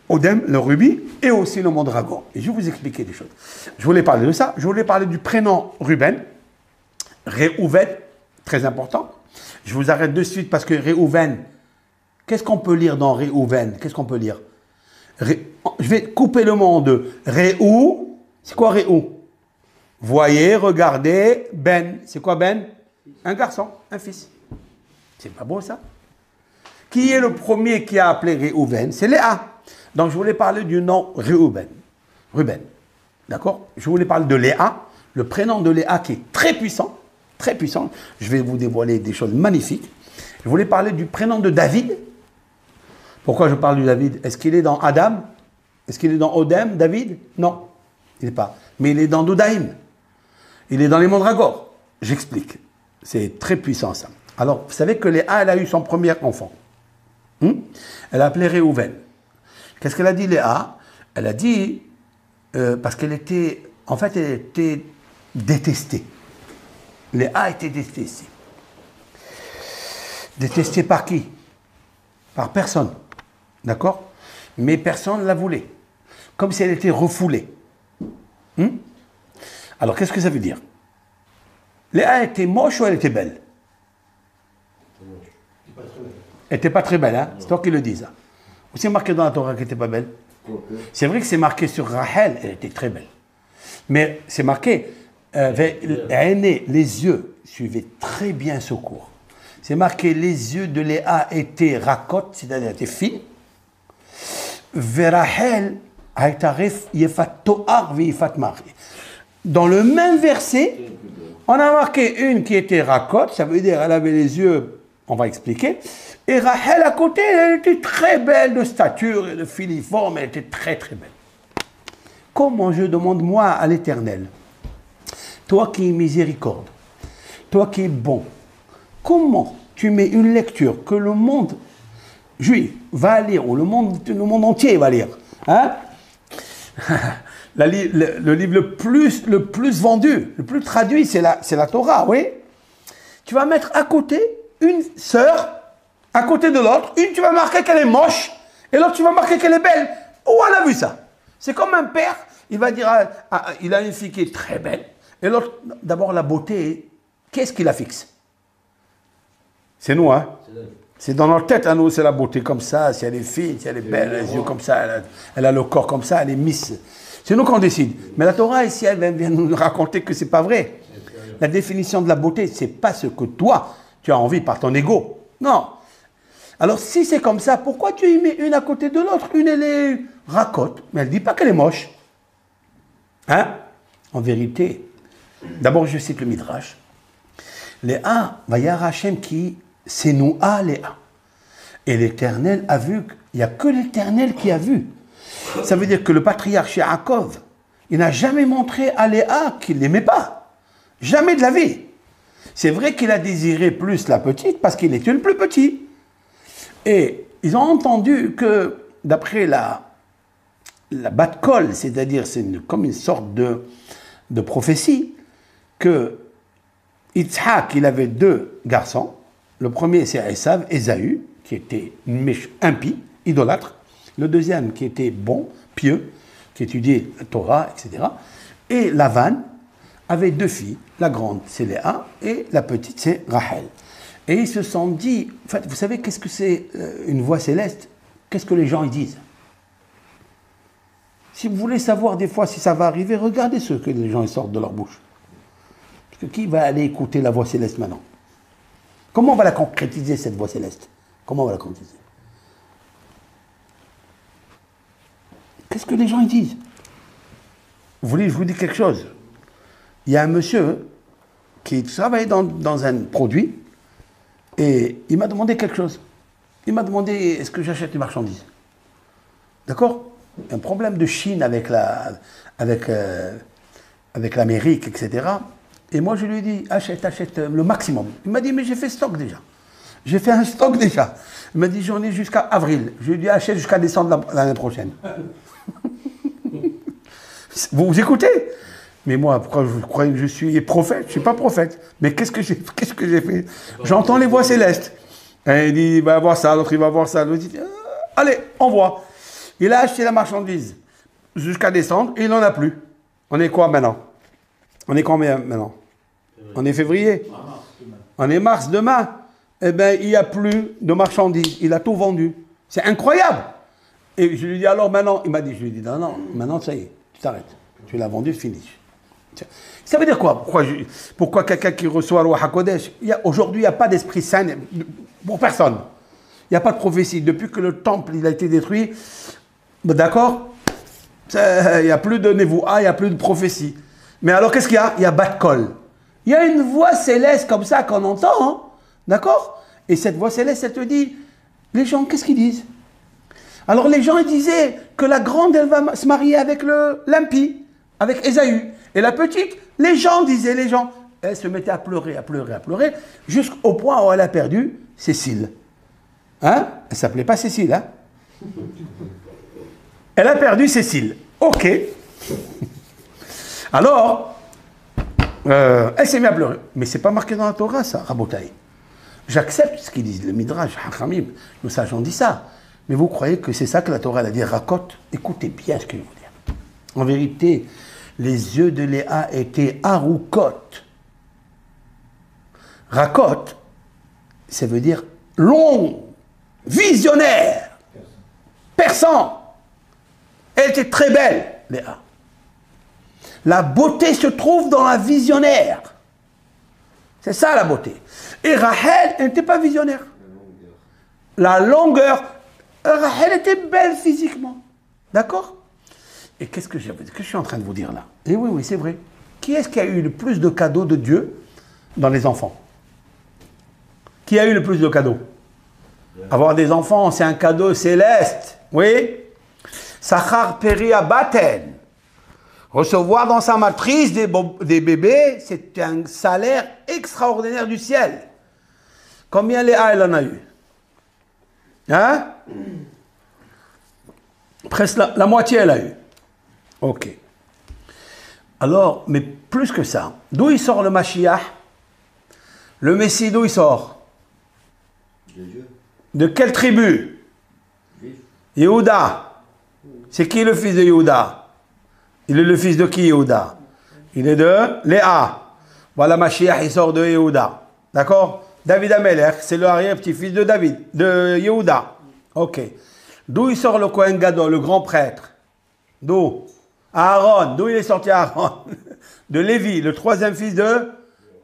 Odem, le rubis, et aussi le mandragore. Et je vais vous expliquer des choses. Je voulais parler de ça. Je voulais parler du prénom Ruben, Réhouven, très important. Je vous arrête de suite parce que Réhouven, qu'est-ce qu'on peut lire dans Réhouven? Qu'est-ce qu'on peut lire? Je vais couper le mot en deux. Réhou, c'est quoi Réhou? Voyez, regardez, Ben. C'est quoi Ben? Un garçon, un fils. C'est pas beau ça? Qui est le premier qui a appelé Réhouven? C'est Léa. Donc je voulais parler du nom Réhouven. Ruben. D'accord? Je voulais parler de Léa, le prénom de Léa qui est très puissant. très puissant. Je vais vous dévoiler des choses magnifiques. Je voulais parler du prénom de David. Pourquoi je parle de David? Est-ce qu'il est dans Adam? Est-ce qu'il est dans Odem, David? Non, il n'est pas. Mais il est dans Dodaïm. Il est dans les Mandragores. J'explique. C'est très puissant ça. Alors, vous savez que Léa, elle a eu son premier enfant. Elle a appelé Réhouven. Qu'est-ce qu'elle a dit, Léa? Elle a dit, parce qu'elle était, en fait, elle était détestée. Léa était détestée. Détestée par qui? Par personne. D'accord? Mais personne ne la voulait. Comme si elle était refoulée. Alors, qu'est-ce que ça veut dire? Léa était moche ou elle était belle? Elle n'était pas très belle, hein? C'est toi qui le dis, ça. Ou c'est marqué dans la Torah qu'elle n'était pas belle? C'est vrai que c'est marqué sur Rachel, elle était très belle. Mais c'est marqué, les yeux suivaient très bien ce cours. C'est marqué, les yeux de Léa étaient rakot, c'est-à-dire étaient fines. Verachel, dans le même verset, on a marqué une qui était rakot, ça veut dire elle avait les yeux, on va expliquer. Et Rachel à côté, elle était très belle de stature et de filiforme, elle était très très belle. Comment je demande moi à l'Éternel, toi qui es miséricorde, toi qui es bon, comment tu mets une lecture que le monde juif va lire, ou le monde entier va lire, hein? Le livre le plus vendu, le plus traduit, c'est la Torah, oui? Tu vas mettre à côté une sœur, à côté de l'autre, une tu vas marquer qu'elle est moche, et l'autre tu vas marquer qu'elle est belle. Où on a vu ça? C'est comme un père, il va dire, il a une fille qui est très belle, et l'autre, d'abord la beauté, qu'est-ce qui la fixe? C'est nous, hein? C'est dans notre tête, à nous, c'est la beauté comme ça, si elle est fine, si elle est belle, les yeux comme ça, elle a le corps comme ça, elle est miss. C'est nous qu'on décide. Mais la Torah, ici, elle vient nous raconter que c'est pas vrai. La définition de la beauté, c'est pas ce que toi, tu as envie par ton ego. Non. Alors, si c'est comme ça, pourquoi tu y mets une à côté de l'autre? Une, elle est racote, mais elle ne dit pas qu'elle est moche. Hein? En vérité, d'abord, je cite le Midrash. Léa, Vayar Hashem qui Sénoua Léa. Et l'Éternel a vu, il n'y a que l'Éternel qui a vu. Ça veut dire que le patriarche Yaakov, il n'a jamais montré à Léa qu'il ne l'aimait pas. Jamais de la vie. C'est vrai qu'il a désiré plus la petite parce qu'il était le plus petit. Et ils ont entendu que, d'après la Bat-Kol, c'est-à-dire c'est comme une sorte de prophétie, que Yitzhak, il avait deux garçons. Le premier, c'est Esav, Ésaü, qui était impie, idolâtre. Le deuxième, qui était bon, pieux, qui étudiait la Torah, etc. Et Lavan avait deux filles. La grande, c'est Léa, et la petite, c'est Rachel. Et ils se sont dit, en fait, vous savez qu'est-ce que c'est une voix céleste? Qu'est-ce que les gens y disent? Si vous voulez savoir des fois si ça va arriver, regardez ce que les gens ils sortent de leur bouche. Parce que qui va aller écouter la voix céleste maintenant? Comment on va la concrétiser, cette voix céleste? Comment on va la concrétiser? Qu'est-ce que les gens y disent? Vous voulez que je vous dise quelque chose? Il y a un monsieur qui travaillait dans un produit et il m'a demandé quelque chose. Il m'a demandé, est-ce que j'achète des marchandises? D'accord? Un problème de Chine avec l'Amérique, etc. Et moi, je lui ai dit, achète le maximum. Il m'a dit, mais j'ai fait stock déjà. J'ai fait un stock déjà. Il m'a dit, j'en ai jusqu'à avril. Je lui ai dit, achète jusqu'à décembre l'année prochaine. Vous écoutez? Mais moi, pourquoi vous croyez que je suis prophète? Je ne suis pas prophète. Mais qu'est-ce que j'ai fait? J'entends les voix célestes. Et il dit, il va avoir ça, l'autre il va avoir ça. L'autre dit, allez, on voit. Il a acheté la marchandise jusqu'à décembre et il n'en a plus. On est quoi maintenant? On est combien maintenant? On est février? On est mars demain. Eh bien, il n'y a plus de marchandises. Il a tout vendu. C'est incroyable. Et je lui dis, alors maintenant, il m'a dit, je lui dis, non, maintenant ça y est, tu t'arrêtes. Tu l'as vendu, fini. Ça veut dire quoi? Pourquoi quelqu'un qui reçoit le Roi HaKodesh, aujourd'hui, il n'y a pas d'esprit saint pour personne. Il n'y a pas de prophétie. Depuis que le temple il a été détruit, d'accord? Il n'y a plus de Nevoua, il n'y a plus de prophétie. Mais alors, qu'est-ce qu'il y a? Il y a Bat-Kol. Il y a une voix céleste comme ça qu'on entend, hein, d'accord? Et cette voix céleste, elle te dit, les gens, qu'est-ce qu'ils disent? Alors les gens, ils disaient que la grande, elle va se marier avec l'impie, avec Ésaü. Et la petite, les gens disaient, elle se mettait à pleurer, jusqu'au point où elle a perdu Cécile. Hein? Elle ne s'appelait pas Cécile, hein? Elle a perdu Cécile. Ok. Alors, elle s'est mise à pleurer. Mais ce n'est pas marqué dans la Torah, ça, Rabotaï. J'accepte ce qu'ils disent, le Midrash, Hachamim, nos sages ont dit ça. Mais vous croyez que c'est ça que la Torah elle a dit, Rakot? Écoutez bien ce que je vais vous dire. En vérité, les yeux de Léa étaient Haroukot. Rakot, ça veut dire long, visionnaire, perçant. Elle était très belle, Léa. La beauté se trouve dans la visionnaire. C'est ça la beauté. Et Rachel, elle n'était pas visionnaire. La longueur. Rachel était belle physiquement. D'accord? Et qu'est-ce que je suis en train de vous dire là? Et oui, c'est vrai. Qui est-ce qui a eu le plus de cadeaux de Dieu dans les enfants? Qui a eu le plus de cadeaux? Avoir des enfants, c'est un cadeau céleste. Oui? Sachar Peria Baten. Recevoir dans sa matrice des bébés, c'est un salaire extraordinaire du ciel. Combien Léa elle en a eu? Hein? Presque la moitié elle a eu. Ok. Alors, mais plus que ça, d'où il sort le Mashiach? Le Messie, d'où il sort? De Dieu. De quelle tribu? Juif. Yehuda. C'est qui le fils de Yehuda? Il est le fils de qui, Yehuda? Il est de Léa. Voilà, Mashiach, il sort de Yehuda. D'accord? David Amelech, c'est le arrière-petit-fils de David, de Yehuda. Ok. D'où il sort le Kohen Gadol, le grand prêtre? D'où? Aaron. D'où il est sorti Aaron? De Lévi, le troisième fils de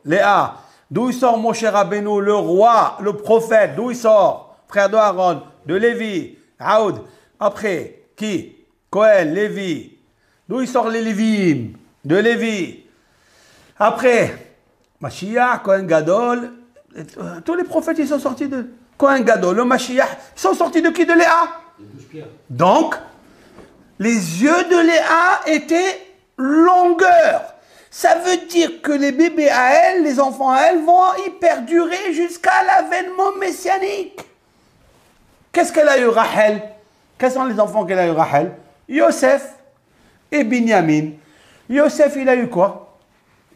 Léa. D'où il sort Moshe Rabbeinu, le roi, le prophète? D'où il sort? Frère de Aaron, de Lévi, Aoud. Après, qui? Kohen, Lévi. D'où il sort les Lévim? De Lévi. Après, Mashiach, Kohen Gadol, tous les prophètes, ils sont sortis de Kohen Gadol, le Mashiach, ils sont sortis de qui? De Léa. Donc, les yeux de Léa étaient longueur. Ça veut dire que les bébés à elle, les enfants à elle, vont y perdurer jusqu'à l'avènement messianique. Qu'est-ce qu'elle a eu, Rachel? Quels sont les enfants qu'elle a eu, Rachel? Yosef et Binyamin. Yosef, il a eu quoi?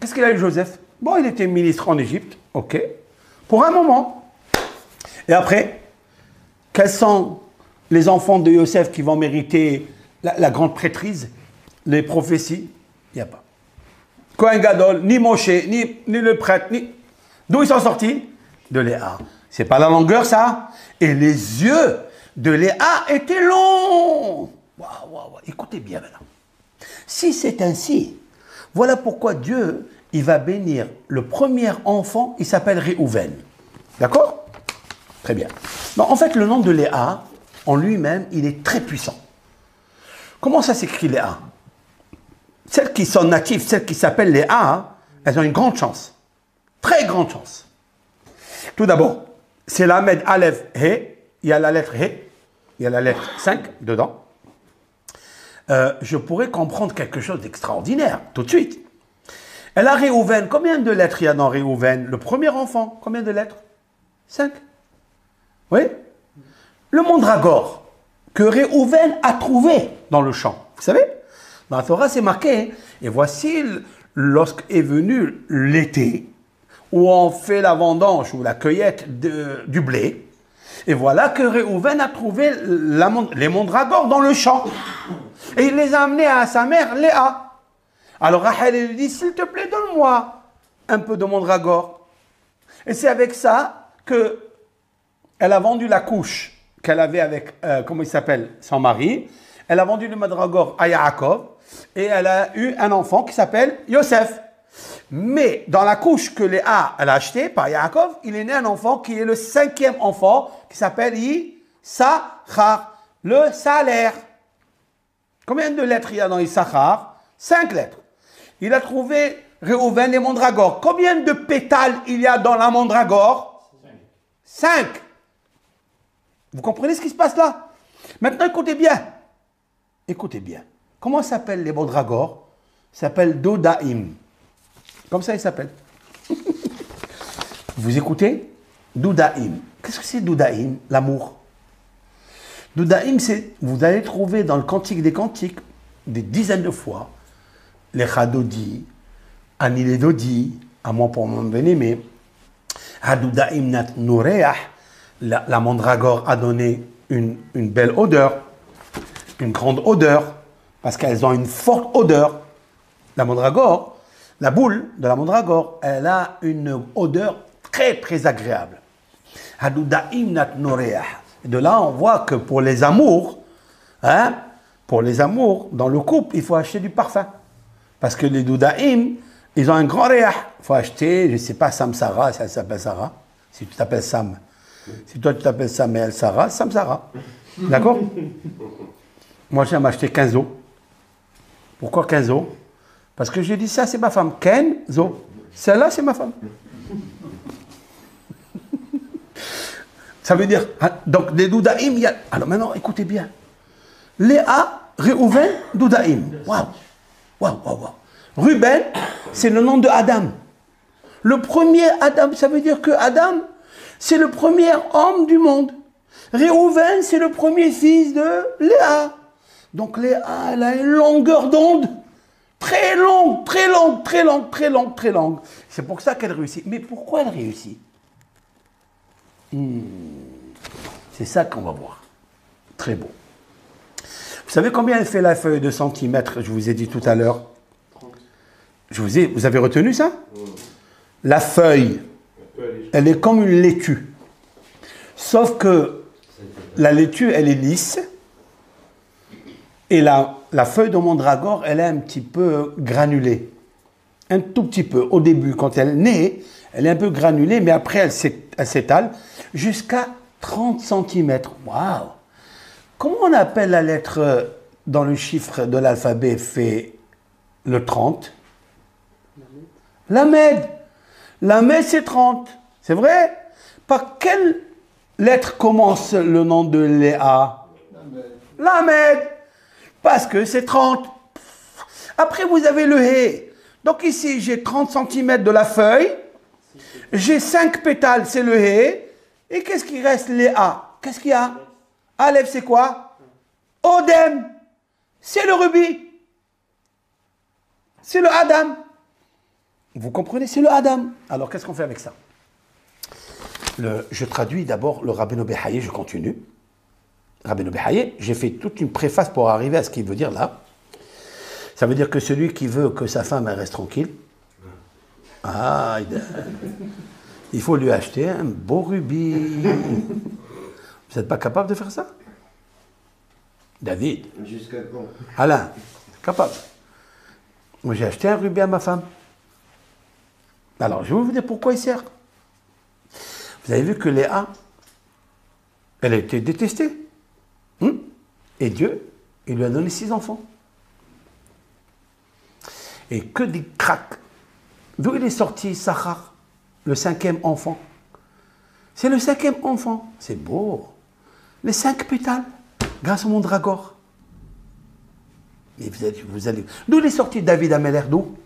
Qu'est-ce qu'il a eu, Joseph? Bon, il était ministre en Égypte, ok, pour un moment. Et après, quels sont les enfants de Yosef qui vont mériter la grande prêtrise, les prophéties? Il n'y a pas. Kohen Gadol, ni Moshe, ni le prêtre, ni... D'où ils sont sortis? De Léa. C'est pas la longueur, ça? Et les yeux de Léa étaient longs. Waouh. Écoutez bien maintenant. Si c'est ainsi, voilà pourquoi Dieu, il va bénir le premier enfant, il s'appelle Réhouven. D'accord? Très bien. Non, en fait, le nom de Léa, en lui-même, il est très puissant. Comment ça s'écrit Léa? Celles qui sont natives, celles qui s'appellent Léa, elles ont une grande chance. Très grande chance. Tout d'abord, c'est la Lamed Aleph He, il y a la lettre He, il y a la lettre 5 dedans. Je pourrais comprendre quelque chose d'extraordinaire, tout de suite. Elle a Réhouven. Combien de lettres il y a dans Réhouven? Le premier enfant, combien de lettres? 5. Oui? Le mandragore que Réhouven a trouvé dans le champ. Vous savez? Dans la Torah, c'est marqué. Et voici, lorsqu'est venu l'été, où on fait la vendange ou la cueillette du blé, et voilà que Réhouven a trouvé les mandragores dans le champ. Et il les a amenés à sa mère, Léa. Alors Rachel lui dit, s'il te plaît, donne-moi un peu de mandragore. Et c'est avec ça qu'elle a vendu la couche qu'elle avait avec, comment il s'appelle, son mari. Elle a vendu le mandragore à Yaakov. Et elle a eu un enfant qui s'appelle Yosef. Mais dans la couche que Léa elle a achetée par Yaakov, il est né un enfant qui est le 5e enfant, qui s'appelle Issachar, le salaire. Combien de lettres il y a dans Issachar? 5 lettres. Il a trouvé Réhouven, les mandragores. Combien de pétales il y a dans la mandragore? 5. Vous comprenez ce qui se passe là? Maintenant, écoutez bien. Écoutez bien. Comment s'appellent les mandragores? Ça s'appelle Doudaïm. Comme ça, ils s'appellent. Vous écoutez? Doudaïm. Qu'est-ce que c'est Doudaïm? L'amour. Doudaïm, c'est, vous allez trouver dans le Cantique des Cantiques des dizaines de fois les Chadodi, Anile Dodi, à moi pour mon bien-aimé, Hadoudaïm nat Noureah, la mandragore a donné une belle odeur, une grande odeur, parce qu'elles ont une forte odeur. La mandragore, la boule de la mandragore, elle a une odeur très très agréable. Hadoudaïm nat Noureah. De là, on voit que pour les amours, dans le couple, il faut acheter du parfum. Parce que les doudaïm, ils ont un grand réah. Il faut acheter, je ne sais pas, Samsara, ça s'appelle Sarah. Si tu t'appelles Sam. Si toi tu t'appelles Sam et elle Sarah, Samsara. D'accord? Moi, j'aime acheter Kenzo. Pourquoi Kenzo? Parce que j'ai dit ça, c'est ma femme. Kenzo. Celle-là, c'est ma femme. Ça veut dire, donc les doudaïm, il y a... Alors maintenant, écoutez bien. Léa, Réhouven, doudaïm. Waouh, waouh, waouh, waouh. Ruben, c'est le nom de Adam. Le premier Adam, ça veut dire que Adam, c'est le premier homme du monde. Réhouven, c'est le premier fils de Léa. Donc Léa, elle a une longueur d'onde très longue, très longue, très longue, très longue, très longue. C'est pour ça qu'elle réussit. Mais pourquoi elle réussit? C'est ça qu'on va voir. Très beau. Vous savez combien elle fait la feuille de centimètres? Je vous ai dit tout à l'heure. Vous avez retenu ça? La feuille, elle est comme une laitue. Sauf que la laitue, elle est lisse. Et la feuille de mandragore, elle est un petit peu granulée. Un tout petit peu. Au début, quand elle naît, elle est un peu granulée, mais après, elle s'étale jusqu'à 30 cm. Waouh! Comment on appelle la lettre dans le chiffre de l'alphabet fait le 30? Lamed. Lamed, c'est 30. C'est vrai? Par quelle lettre commence le nom de Léa? Lamed. Parce que c'est 30. Après, vous avez le hé. Donc ici, j'ai 30 cm de la feuille. J'ai 5 pétales, c'est le hé. Et qu'est-ce qui reste? Léa. Qu'est-ce qu'il y a? Aleph, c'est quoi? Odem. C'est le rubis. C'est le Adam. Vous comprenez? C'est le Adam. Alors, qu'est-ce qu'on fait avec ça? Je traduis d'abord le Rabbeinu Behaye, je continue. Rabbeinu Behaye, j'ai fait toute une préface pour arriver à ce qu'il veut dire là. Ça veut dire que celui qui veut que sa femme reste tranquille, il faut lui acheter un beau rubis. Vous n'êtes pas capable de faire ça? David. Jusqu'à quand? Alain, capable. Moi, j'ai acheté un rubis à ma femme. Alors, je vais vous dire pourquoi il sert. Vous avez vu que Léa, elle a été détestée. Et Dieu, il lui a donné 6 enfants. Et que des cracks. D'où il est sorti Sachar, le 5e enfant? C'est le 5e enfant. C'est beau. Les 5 pétales, grâce au mandragore. Et vous allez... D'où il est sorti David Améler? D'où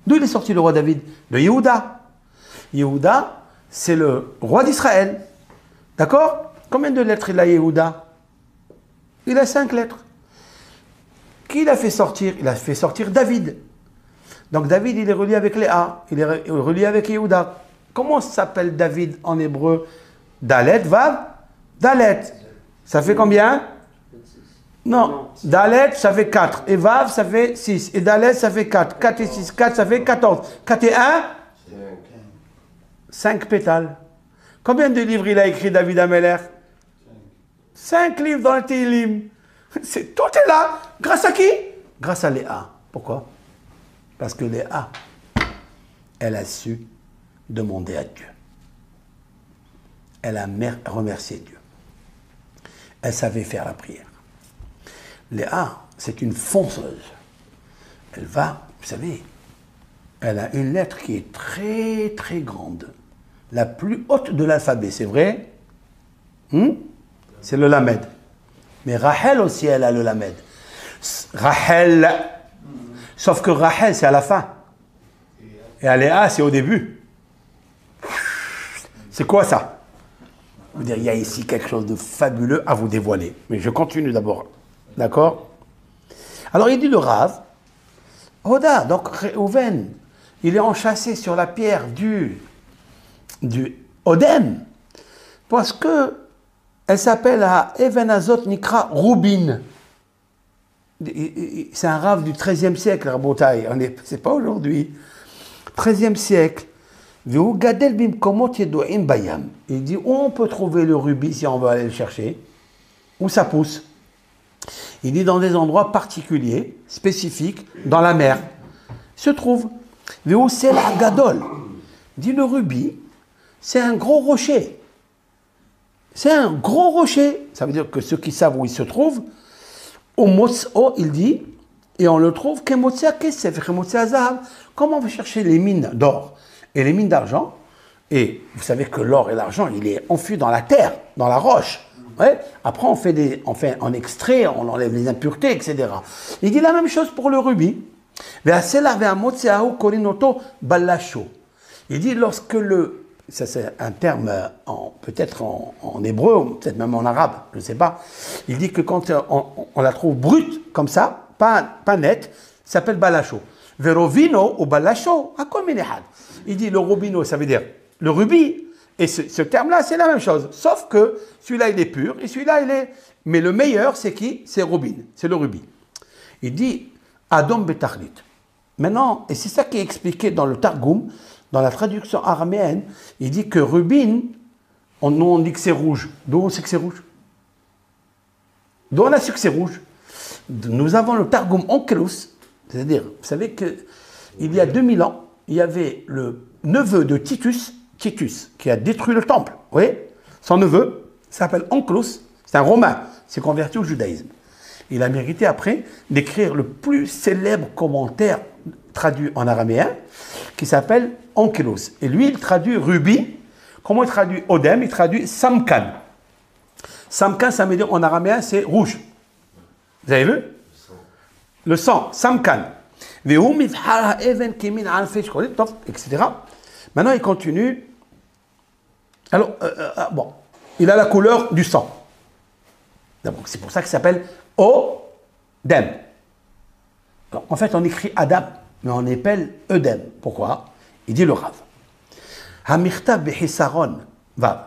il est sorti le roi David? De Yehuda. Yehuda, c'est le roi d'Israël. D'accord? Combien de lettres il a Yehuda? Il a 5 lettres. Qui l'a fait sortir? Il a fait sortir David. Donc David, il est relié avec Léa. Il est relié avec Yehuda. Comment s'appelle David en hébreu? Dalet, Vav? Dalet. Ça fait combien? Non. Dalet, ça fait 4. Et Vav, ça fait 6. Et Dalet, ça fait 4. 4 et 6, 4, ça fait 14. 4 et 1? 5 pétales. Combien de livres il a écrit David Améler? 5 livres dans le Télim. Tout est là. Grâce à qui? Grâce à Léa. Pourquoi? Parce que Léa, elle a su demander à Dieu. Elle a remercié Dieu. Elle savait faire la prière. Léa, c'est une fonceuse. Elle va, vous savez, elle a une lettre qui est très très grande. La plus haute de l'alphabet, c'est vrai? C'est le lamed. Mais Rachel aussi, elle a le lamed. Rachel. Sauf que Rachel, c'est à la fin. Et Aléa, c'est au début. C'est quoi ça? Je veux dire, il y a ici quelque chose de fabuleux à vous dévoiler. Mais je continue d'abord. D'accord? Alors il dit le Rav, Oda, donc Reuven, il est enchâssé sur la pierre du Odem, parce que elle s'appelle à Even Azot Nikra Rubin. C'est un Rav du XIIIe siècle, Rabotai, c'est pas aujourd'hui. XIIIe siècle. Il dit où on peut trouver le rubis si on veut aller le chercher, où ça pousse. Il dit dans des endroits particuliers, spécifiques, dans la mer. Il se trouve. Il dit le rubis, c'est un gros rocher. C'est un gros rocher. Ça veut dire que ceux qui savent où il se trouve, au Mots'o, il dit, et on le trouve, comment on va chercher les mines d'or et les mines d'argent. Et vous savez que l'or et l'argent, il est enfui dans la terre, dans la roche. Ouais. Après, on extrait, on enlève les impuretés, etc. Il dit la même chose pour le rubis. Il dit lorsque ça c'est un terme peut-être en hébreu, peut-être même en arabe, je ne sais pas. Il dit que quand on la trouve brute, comme ça, pas nette, ça s'appelle balacho. Verovino ou balacho, il dit le rubino, ça veut dire le rubis. Et ce terme-là, c'est la même chose. Sauf que celui-là, il est pur et celui-là, il est... Mais le meilleur, c'est qui? C'est Rubin, c'est le rubis. Il dit Adom Betachlit. Maintenant, et c'est ça qui est expliqué dans le Targum, dans la traduction araméenne, il dit que Rubin, on dit que c'est rouge. D'où on sait que c'est rouge? D'où on a su que c'est rouge? Nous avons le Targum Onkelos, c'est-à-dire, vous savez qu'il y a 2000 ans, il y avait le neveu de Titus, qui a détruit le temple. Vous voyez? Son neveu s'appelle Onkelos, c'est un Romain, s'est converti au judaïsme. Il a mérité après d'écrire le plus célèbre commentaire traduit en araméen, qui s'appelle Onkelos. Et lui, il traduit rubis. Comment il traduit Odem? Il traduit Samkan. Samkan, ça veut dire en araméen, c'est rouge. Vous avez vu? Le sang, Samkan. Etc. Maintenant, il continue. Alors, bon, il a la couleur du sang. Donc, c'est pour ça qu'il s'appelle Odem. Alors, en fait, on écrit Adam, mais on appelle Edem. Pourquoi? Il dit le Rav. Hamirtab behisaron vav.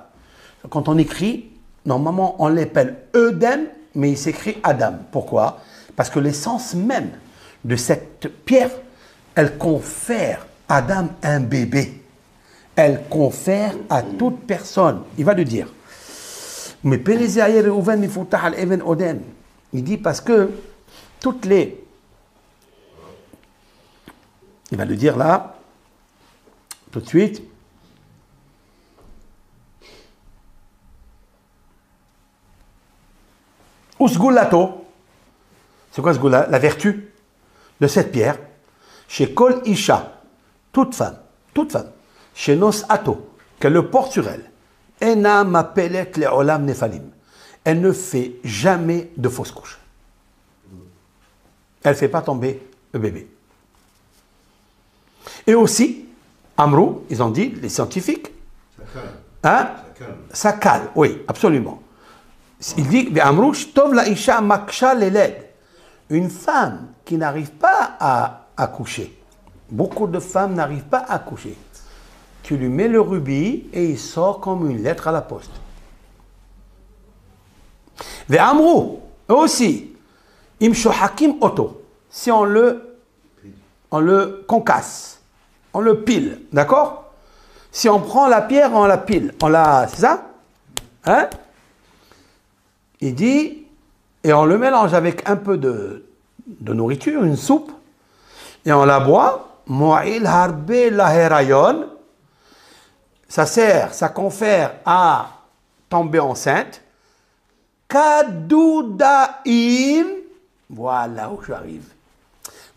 Quand on écrit, normalement, on l'appelle Edem, mais il s'écrit Adam. Pourquoi? Parce que l'essence même de cette pierre, elle confère à Adam un bébé. Elle confère à toute personne. Il va le dire. Mais il dit parce que toutes les... Il va le dire là, tout de suite. Usgulato. C'est quoi Sgula? La vertu de cette pierre. Chez Kol Isha, toute femme, chez Nos Ato, qu'elle le porte sur elle. Ena mapelet le olam nefalim. Elle ne fait jamais de fausse couche. Elle ne fait pas tomber le bébé. Et aussi, Amrou, ils ont dit, les scientifiques, hein? Ça cale, oui, absolument. Il dit, Amrou, shtov la isha maksha leled. Une femme qui n'arrive pas à accoucher. Beaucoup de femmes n'arrivent pas à accoucher. Tu lui mets le rubis et il sort comme une lettre à la poste. Ve Amrou, aussi, imsho hakim oto. Si on le concasse, on le pile, d'accord? Si on prend la pierre, on la pile, c'est ça? Hein? Il dit, et on le mélange avec un peu de nourriture, une soupe, et on la boit, mo'il harbe laherayon, ça confère à tomber enceinte, kadoudaim, voilà où j'arrive.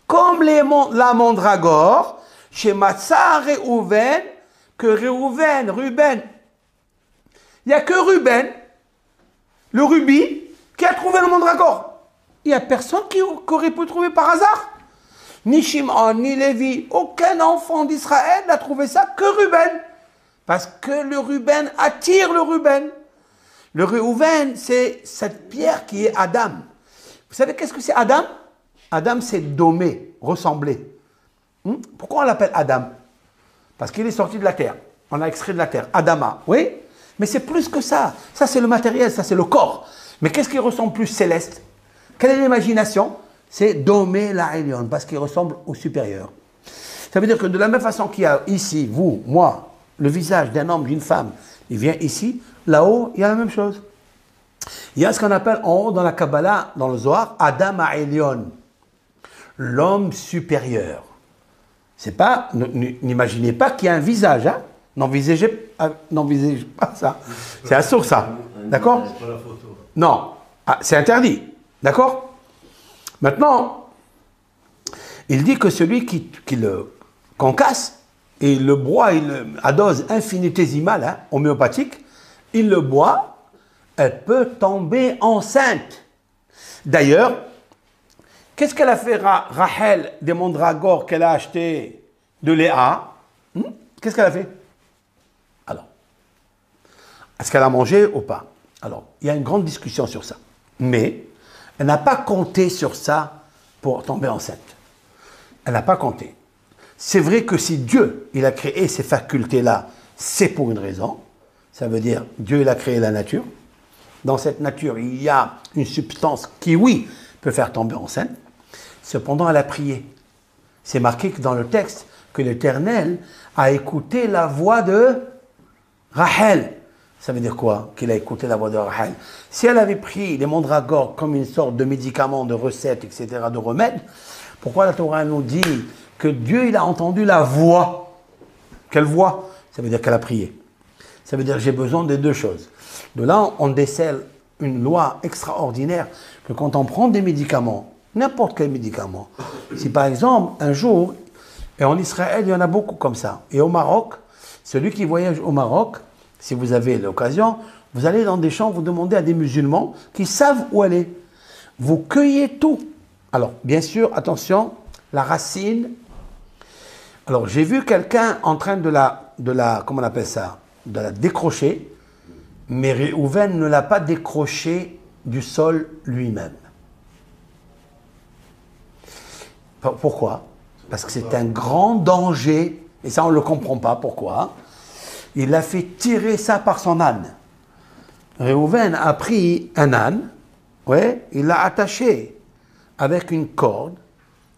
Comme la mandragore, chez Matzah Réhouven, que Ruben, il n'y a que Ruben, le rubis, qui a trouvé le mandragore. Il n'y a personne qui aurait pu le trouver par hasard. Ni Shimon, ni Lévi, aucun enfant d'Israël n'a trouvé ça que Ruben. Parce que le Ruben attire le Ruben. Le Réhouven, c'est cette pierre qui est Adam. Vous savez qu'est-ce que c'est Adam? Adam, c'est domé, ressembler. Pourquoi on l'appelle Adam? Parce qu'il est sorti de la terre. On l'a extrait de la terre. Adama, oui? Mais c'est plus que ça. Ça, c'est le matériel, ça, c'est le corps. Mais qu'est-ce qui ressemble plus céleste? Quelle est l'imagination? C'est domé la Elion, parce qu'il ressemble au supérieur. Ça veut dire que de la même façon qu'il y a ici, vous, moi, le visage d'un homme, d'une femme, il vient ici, là-haut, il y a la même chose. Il y a ce qu'on appelle en haut dans la Kabbalah, dans le Zohar, Adam Elion, l'homme supérieur. C'est pas, n'imaginez pas qu'il y a un visage, hein? N'envisagez pas ça. C'est assourd ça. D'accord? Non. Ah, c'est interdit. D'accord? Maintenant, il dit que celui qui le concasse, et il le boit à dose infinitésimale, hein, homéopathique, il le boit, elle peut tomber enceinte. D'ailleurs, qu'est-ce qu'elle a fait Rachel des mandragores qu'elle a acheté de Léa? Qu'est-ce qu'elle a fait? Alors, est-ce qu'elle a mangé ou pas? Alors, il y a une grande discussion sur ça. Mais, elle n'a pas compté sur ça pour tomber enceinte. Elle n'a pas compté. C'est vrai que si Dieu, il a créé ces facultés-là, c'est pour une raison. Ça veut dire, Dieu, il a créé la nature. Dans cette nature, il y a une substance qui, oui, peut faire tomber enceinte. Cependant, elle a prié. C'est marqué que dans le texte que l'Éternel a écouté la voix de Rachel. Ça veut dire quoi? Qu'il a écouté la voix de Rachel. Si elle avait pris les mandragores comme une sorte de médicament, de recette, etc., de remède, pourquoi la Torah nous dit que Dieu, il a entendu la voix? Quelle voix? Ça veut dire qu'elle a prié. Ça veut dire que j'ai besoin de deux choses. De là, on décèle une loi extraordinaire que quand on prend des médicaments, n'importe quel médicament, si par exemple, un jour, et en Israël, il y en a beaucoup comme ça, et au Maroc, celui qui voyage au Maroc, si vous avez l'occasion, vous allez dans des champs, vous demandez à des musulmans qui savent où aller. Vous cueillez tout. Alors, bien sûr, attention, la racine. Alors, j'ai vu quelqu'un en train de la, comment on appelle ça, de la décrocher, mais Réhouven ne l'a pas décroché du sol lui-même. Pourquoi? Parce que c'est un grand danger, et ça on ne le comprend pas, pourquoi? Il a fait tirer ça par son âne. Réhouven a pris un âne, ouais, il l'a attaché avec une corde,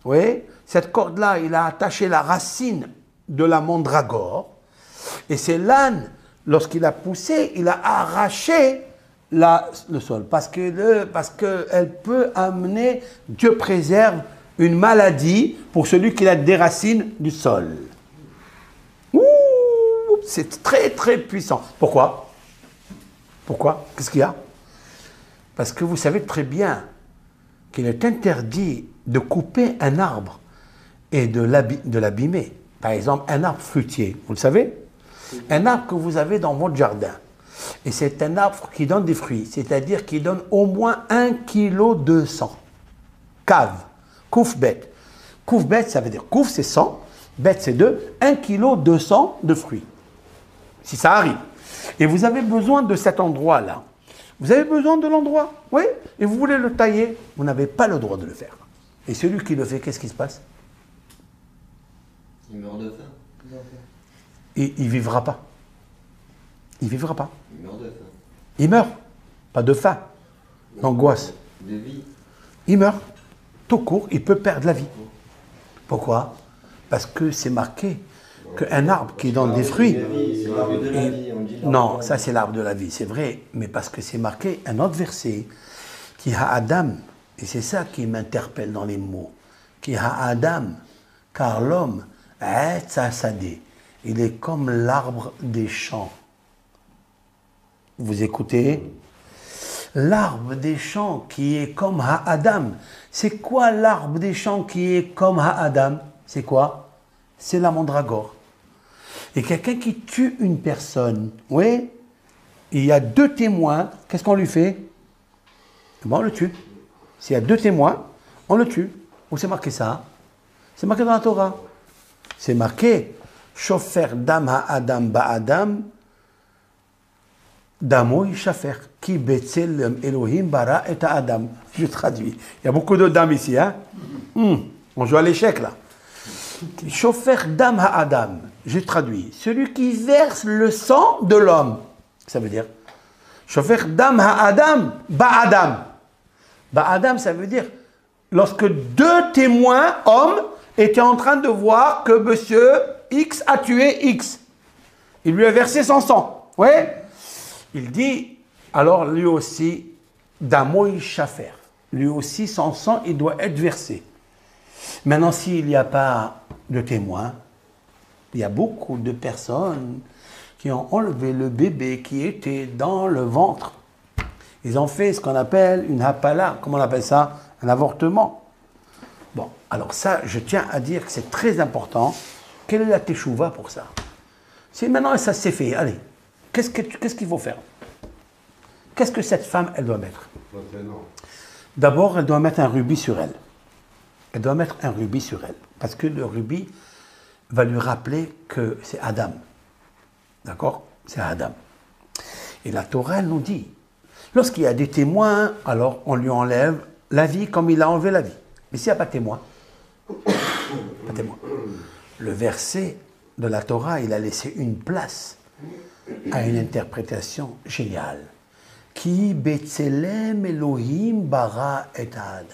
ouais, cette corde-là, il a attaché la racine de la mandragore, et c'est l'âne, lorsqu'il a poussé, il a arraché le sol, parce qu'elle peut amener, Dieu préserve, une maladie pour celui qui la déracine du sol. Ouh, c'est très très puissant. Pourquoi? Pourquoi? Qu'est-ce qu'il y a? Parce que vous savez très bien qu'il est interdit de couper un arbre et de l'abîmer. Par exemple, un arbre fruitier, vous le savez? Un arbre que vous avez dans votre jardin. Et c'est un arbre qui donne des fruits, c'est-à-dire qui donne au moins 1,2 kg. Cave. Kouf bet. Kouf bet, ça veut dire kouf c'est 100, bet c'est 2, 1,2 kg de fruits. Si ça arrive. Et vous avez besoin de cet endroit-là. Vous avez besoin de l'endroit, oui, et vous voulez le tailler, vous n'avez pas le droit de le faire. Et celui qui le fait, qu'est-ce qui se passe? Il meurt de faim. Et il ne vivra pas. Il ne vivra pas. Il meurt de faim. Il meurt. Pas de faim. D'angoisse. De vie. Il meurt. Tout court, il peut perdre la vie. Pourquoi? Parce que c'est marqué qu'un arbre qui donne des fruits... C'est l'arbre de la vie, on dit. Non, ça c'est l'arbre de la vie, c'est vrai. Mais parce que c'est marqué un autre verset qui a Adam, et c'est ça qui m'interpelle dans les mots, qui a Adam, car l'homme, il est comme l'arbre des champs. Vous écoutez? L'arbre des champs qui est comme Adam. C'est quoi l'arbre des champs qui est comme Adam? C'est quoi? c'est la mandragore. Et quelqu'un qui tue une personne, oui, il y a 2 témoins, qu'est-ce qu'on lui fait? Bon, on le tue. S'il y a 2 témoins, on le tue. Où c'est marqué ça? C'est marqué dans la Torah. C'est marqué Shofer dam ha'adam ba'adam damo yishafer ki betzel Elohim bara et ha'adam. Je traduis. Il y a beaucoup de dames ici, hein? On joue à l'échec là. Shofer dam ha'adam. Je traduis. Celui qui verse le sang de l'homme. Ça veut dire Shofer dam ha'adam ba'adam. Ba'adam, ça veut dire lorsque 2 témoins hommes étaient en train de voir que monsieur X a tué X. Il lui a versé son sang. Oui. Il dit, alors lui aussi, Damoï Shafer. Lui aussi, son sang, il doit être versé. Maintenant, s'il n'y a pas de témoins, il y a beaucoup de personnes qui ont enlevé le bébé qui était dans le ventre. Ils ont fait ce qu'on appelle une hapala. Comment on appelle ça? Un avortement. Bon, alors ça, je tiens à dire que c'est très important. Quelle est la teshuva pour ça? Si maintenant ça s'est fait, allez, qu'est-ce qu'il faut faire? Qu'est-ce que cette femme, elle doit mettre? D'abord, elle doit mettre un rubis sur elle. Elle doit mettre un rubis sur elle. Parce que le rubis va lui rappeler que c'est Adam. D'accord? C'est Adam. Et la Torah, elle nous dit, lorsqu'il y a des témoins, alors on lui enlève la vie comme il a enlevé la vie. Mais s'il n'y a pas de témoin, pas de témoin. Le verset de la Torah, il a laissé une place à une interprétation géniale. Ki betzelem Elohim bara et Adam.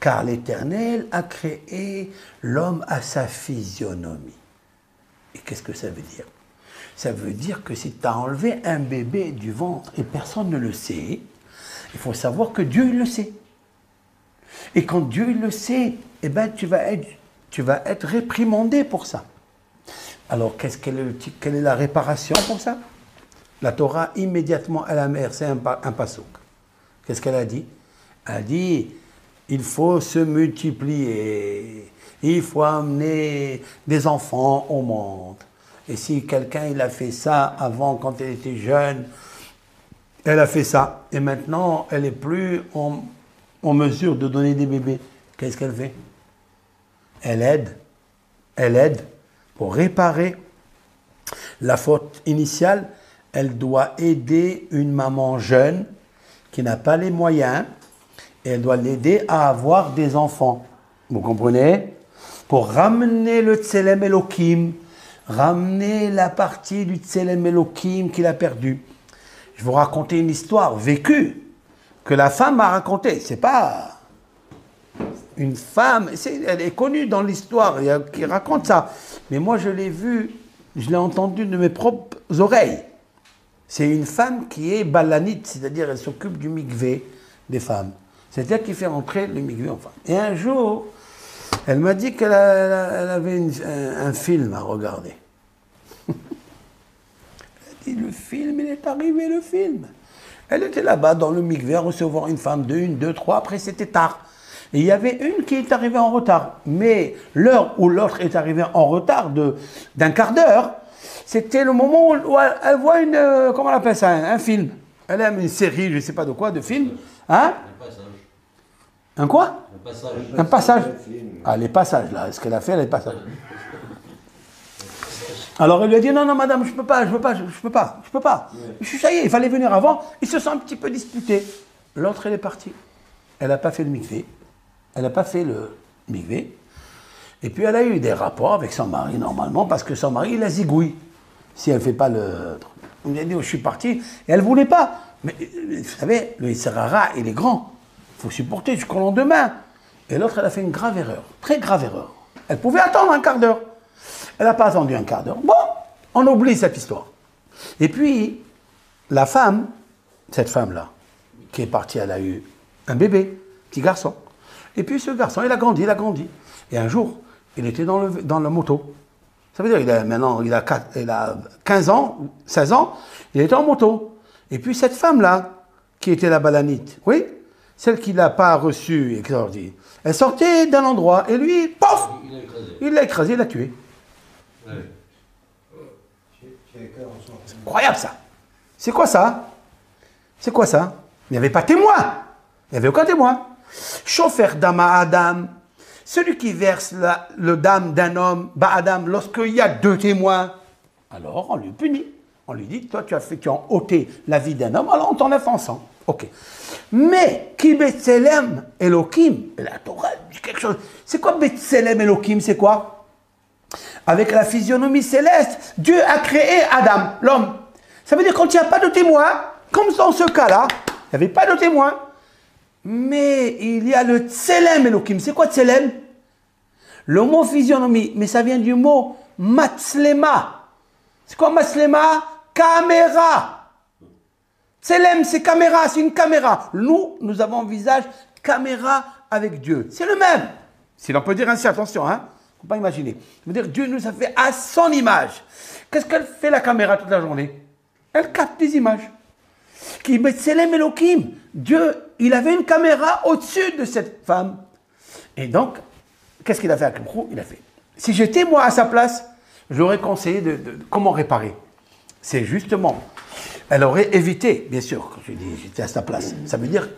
Car l'Éternel a créé l'homme à sa physionomie. Et qu'est-ce que ça veut dire? Ça veut dire que si tu as enlevé un bébé du ventre et personne ne le sait, il faut savoir que Dieu il le sait. Et quand Dieu il le sait, eh ben, tu vas être réprimandé pour ça. Alors, quelle est la réparation pour ça? La Torah, immédiatement à la mer, c'est un passouk. Qu'est-ce qu'elle a dit? Elle a dit, il faut se multiplier, il faut amener des enfants au monde. Et si quelqu'un il a fait ça avant, quand elle était jeune, elle a fait ça, et maintenant, elle n'est plus en mesure de donner des bébés. Qu'est-ce qu'elle fait? Elle aide pour réparer la faute initiale. Elle doit aider une maman jeune qui n'a pas les moyens, et elle doit l'aider à avoir des enfants. Vous comprenez? Pour ramener le Tselem Elohim, ramener la partie du Tselem Elohim qu'il a perdu. Je vais vous raconter une histoire vécue que la femme m'a racontée. C'est pas une femme, elle est connue dans l'histoire qui raconte ça. Mais moi, je l'ai vue, je l'ai entendue de mes propres oreilles. C'est une femme qui est balanite, c'est-à-dire elle s'occupe du mikvé des femmes. C'est-à-dire qui fait rentrer le mikvé en femme. Et un jour, elle m'a dit qu'elle avait un film à regarder. Elle a dit, le film, il est arrivé, le film. Elle était là-bas dans le mikvé à recevoir une femme de 1, 2, 3, après c'était tard. Et il y avait une qui est arrivée en retard. Mais l'heure où l'autre est arrivée en retard d'un quart d'heure, c'était le moment où elle voit comment on appelle ça, un film. Elle aime une série, je ne sais pas de quoi, de film. Hein? Un passage. Un quoi? Un passage. Un passage. Ah, les passages, là. Ce qu'elle a fait, les passages. Alors, elle lui a dit, non, non, madame, je peux pas. Ça y est, il fallait venir avant. Ils se sont un petit peu disputés. L'autre, elle est partie. Elle n'a pas fait le mikvé. Elle n'a pas fait le mikvé. Et puis, elle a eu des rapports avec son mari, normalement, parce que son mari, il a zigouille. Si elle ne fait pas le... On lui a dit, oh, je suis partie. Et elle ne voulait pas. Mais, vous savez, le Yitzhara, il est grand. Il faut supporter jusqu'au lendemain. Et l'autre, elle a fait une grave erreur. Très grave erreur. Elle pouvait attendre un quart d'heure. Elle n'a pas attendu un quart d'heure. Bon, on oublie cette histoire. Et puis, la femme, cette femme-là, qui est partie, elle a eu un bébé, petit garçon. Et puis ce garçon, il a grandi. Et un jour, il était dans la moto. Ça veut dire qu'il a 15 ans, 16 ans, il était en moto. Et puis cette femme-là, qui était la balanite, oui, celle qui ne l'a pas reçue, elle sortait d'un endroit et lui, pof, il l'a écrasé, il l'a tué. C'est incroyable ça. C'est quoi ça? C'est quoi ça? Il n'y avait pas témoin. Il n'y avait aucun témoin. Chauffeur d'Ama Adam, celui qui verse le dam d'un homme, Adam, lorsqu'il y a 2 témoins, alors on lui punit. On lui dit, toi tu as ôté la vie d'un homme, alors on t'enlève ensemble. Ok. Mais, qui Betselem Elohim, et la Torah dit quelque chose. C'est quoi Betselem Elohim? C'est quoi? Avec la physionomie céleste, Dieu a créé Adam, l'homme. Ça veut dire quand il n'y a pas de témoin, comme dans ce cas-là, il n'y avait pas de témoin. Mais il y a le Tselem Elohim. C'est quoi Tselem? Le mot physionomie, mais ça vient du mot Matslema. C'est quoi Matslema? Caméra. Tselem, c'est caméra, c'est une caméra. Nous avons un visage caméra avec Dieu. C'est le même. Si l'on peut dire ainsi, attention, hein. Faut pas imaginer. Ça veut dire Dieu nous a fait à son image. Qu'est-ce qu'elle fait la caméra toute la journée? Elle capte des images. Qui Betselem Elohim. Dieu, il avait une caméra au-dessus de cette femme. Et donc, qu'est-ce qu'il a fait avec le Khou? Il a fait. Si j'étais moi à sa place, j'aurais conseillé de comment réparer. C'est justement, elle aurait évité, bien sûr, quand je dis j'étais à sa place. Ça veut dire,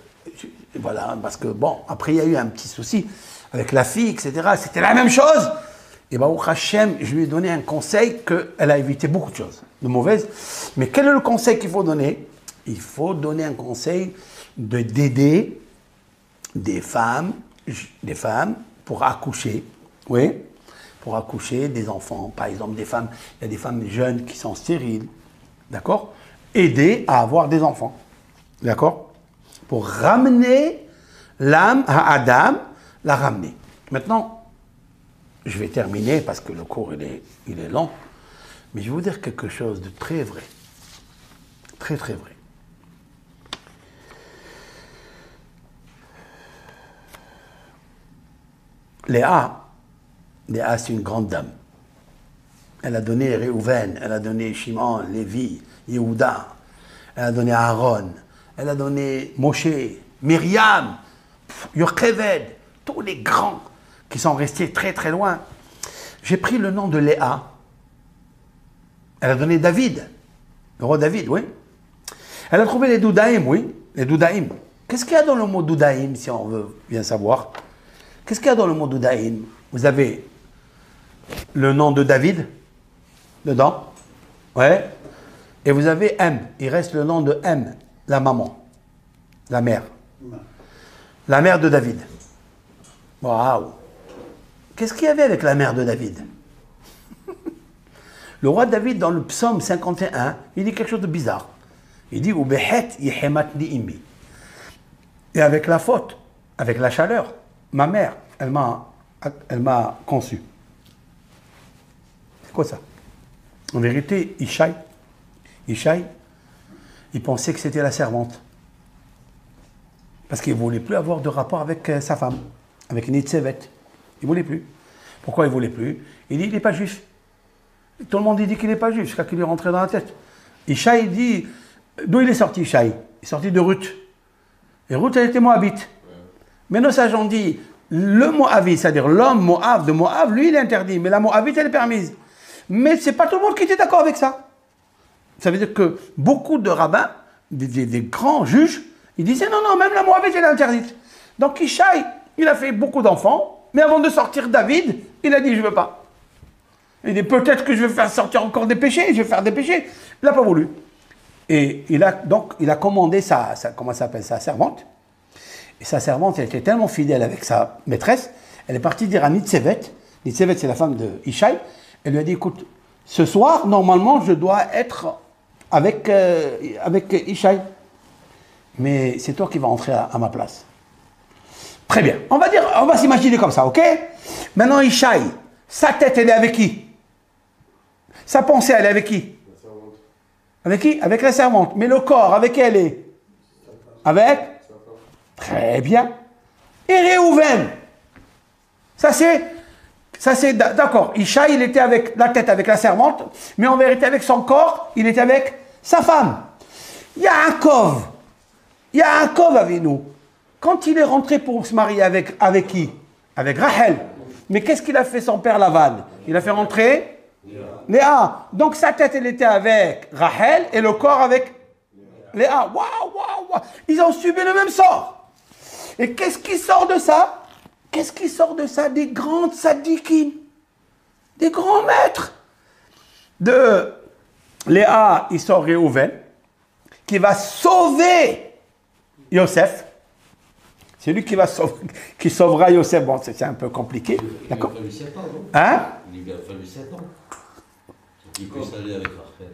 voilà, parce que bon, après il y a eu un petit souci avec la fille, etc. C'était la même chose. Et Baruch Hashem, je lui ai donné un conseil qu'elle a évité beaucoup de choses, de mauvaises. Mais quel est le conseil qu'il faut donner? Il faut donner un conseil d'aider des femmes pour accoucher, oui, pour accoucher des enfants. Par exemple, il y a des femmes jeunes qui sont stériles, d'accord? Aider à avoir des enfants, d'accord? Pour ramener l'âme à Adam, la ramener. Maintenant, je vais terminer parce que le cours il est long, mais je vais vous dire quelque chose de très vrai, très très vrai. Léa, c'est une grande dame. Elle a donné Réhouven, elle a donné Shimon, Lévi, Yehuda, elle a donné Aaron, elle a donné Moshe, Myriam, Yocheved, tous les grands qui sont restés très très loin. J'ai pris le nom de Léa. Elle a donné David, le roi David, oui. Elle a trouvé les Doudaïm, oui, les Doudaïm. Qu'est-ce qu'il y a dans le mot Doudaïm, si on veut bien savoir? Qu'est-ce qu'il y a dans le mot Doudaïm? Vous avez le nom de David dedans, ouais, et vous avez M. Il reste le nom de M, la maman, la mère de David. Waouh! Qu'est-ce qu'il y avait avec la mère de David? Le roi David, dans le psaume 51, il dit quelque chose de bizarre. Il dit Ubehet yehematni imi. Et avec la faute, avec la chaleur, ma mère, elle m'a conçu. C'est quoi ça? En vérité, Ishaï, il pensait que c'était la servante. Parce qu'il ne voulait plus avoir de rapport avec sa femme, avec Nitzevet. Il ne voulait plus. Pourquoi il ne voulait plus? Il dit, il n'est pas juif. Tout le monde dit qu'il n'est pas juif, jusqu'à qu'il lui rentrait dans la tête. Ishaï dit, d'où il est sorti Ishaï? Il est sorti de Ruth. Et Ruth, elle était moabite. Mais nos sages ont dit, le Moabite, c'est-à-dire l'homme Moab de Moab, lui, il est interdit. Mais la Moabite, elle est permise. Mais ce n'est pas tout le monde qui était d'accord avec ça. Ça veut dire que beaucoup de rabbins, des grands juges, ils disaient non, même la Moabite, elle est interdite. Donc Ishaï, il a fait beaucoup d'enfants, mais avant de sortir David, il a dit je ne veux pas. Il dit peut-être que je vais faire sortir encore des péchés, je vais faire des péchés. Il n'a pas voulu. Et il a commandé sa servante. Et sa servante, elle était tellement fidèle avec sa maîtresse, elle est partie dire à Nitzevet, Nitzevet c'est la femme de Ishaï, elle lui a dit écoute, ce soir, normalement, je dois être avec Ishaï. Mais c'est toi qui vas entrer à ma place. Très bien. On va s'imaginer comme ça, ok? Maintenant, Ishaï, sa tête, elle est avec qui? Sa pensée, elle est avec qui? Avec qui? Avec la servante. Mais le corps, avec qui elle est? Avec? Très bien. Et Réhouven. Ça c'est d'accord. Ishaï, il était avec la tête avec la servante, mais en vérité, avec son corps, il était avec sa femme. Yaakov avec nous. quand il est rentré pour se marier avec qui? Avec Rachel. Mais qu'est-ce qu'il a fait son père Lavan? Il a fait rentrer Léa. Donc sa tête, elle était avec Rachel et le corps avec Léa. Waouh, waouh, waouh. Ils ont subi le même sort. Et qu'est-ce qui sort de ça? Qu'est-ce qui sort de ça? Des grandes sadikim, des grands maîtres. De Léa, il sort Réhouven, qui va sauver Yosef. C'est lui qui va sauver, qui sauvera Yosef. Bon, c'est un peu compliqué. D'accord? Il lui a fallu 7 ans, non? Hein? Il lui a fallu 7 ans. Pour qu'il puisse aller avec Rachel.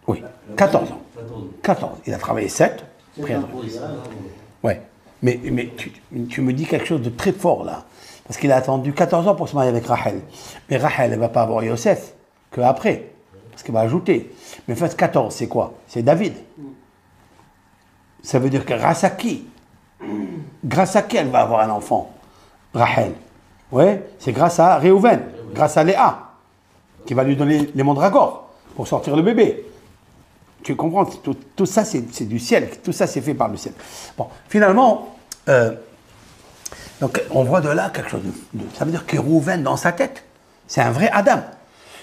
Oui, 14 ans. 14 ans. 14. Il a travaillé 7. Ouais. Mais tu me dis quelque chose de très fort là. Parce qu'il a attendu 14 ans pour se marier avec Rachel. Mais Rachel, elle ne va pas avoir Yosef qu'après. Parce qu'il va ajouter. Mais en fait, 14, c'est quoi? C'est David. Ça veut dire que grâce à qui? Grâce à qui elle va avoir un enfant? Rachel. Ouais, c'est grâce à Réhouven, grâce à Léa, qui va lui donner les mandragores pour sortir le bébé. Tu comprends? Tout ça, c'est du ciel. Tout ça, c'est fait par le ciel. Bon, finalement, donc on voit de là quelque chose ça veut dire que Réhouven, dans sa tête, c'est un vrai Adam.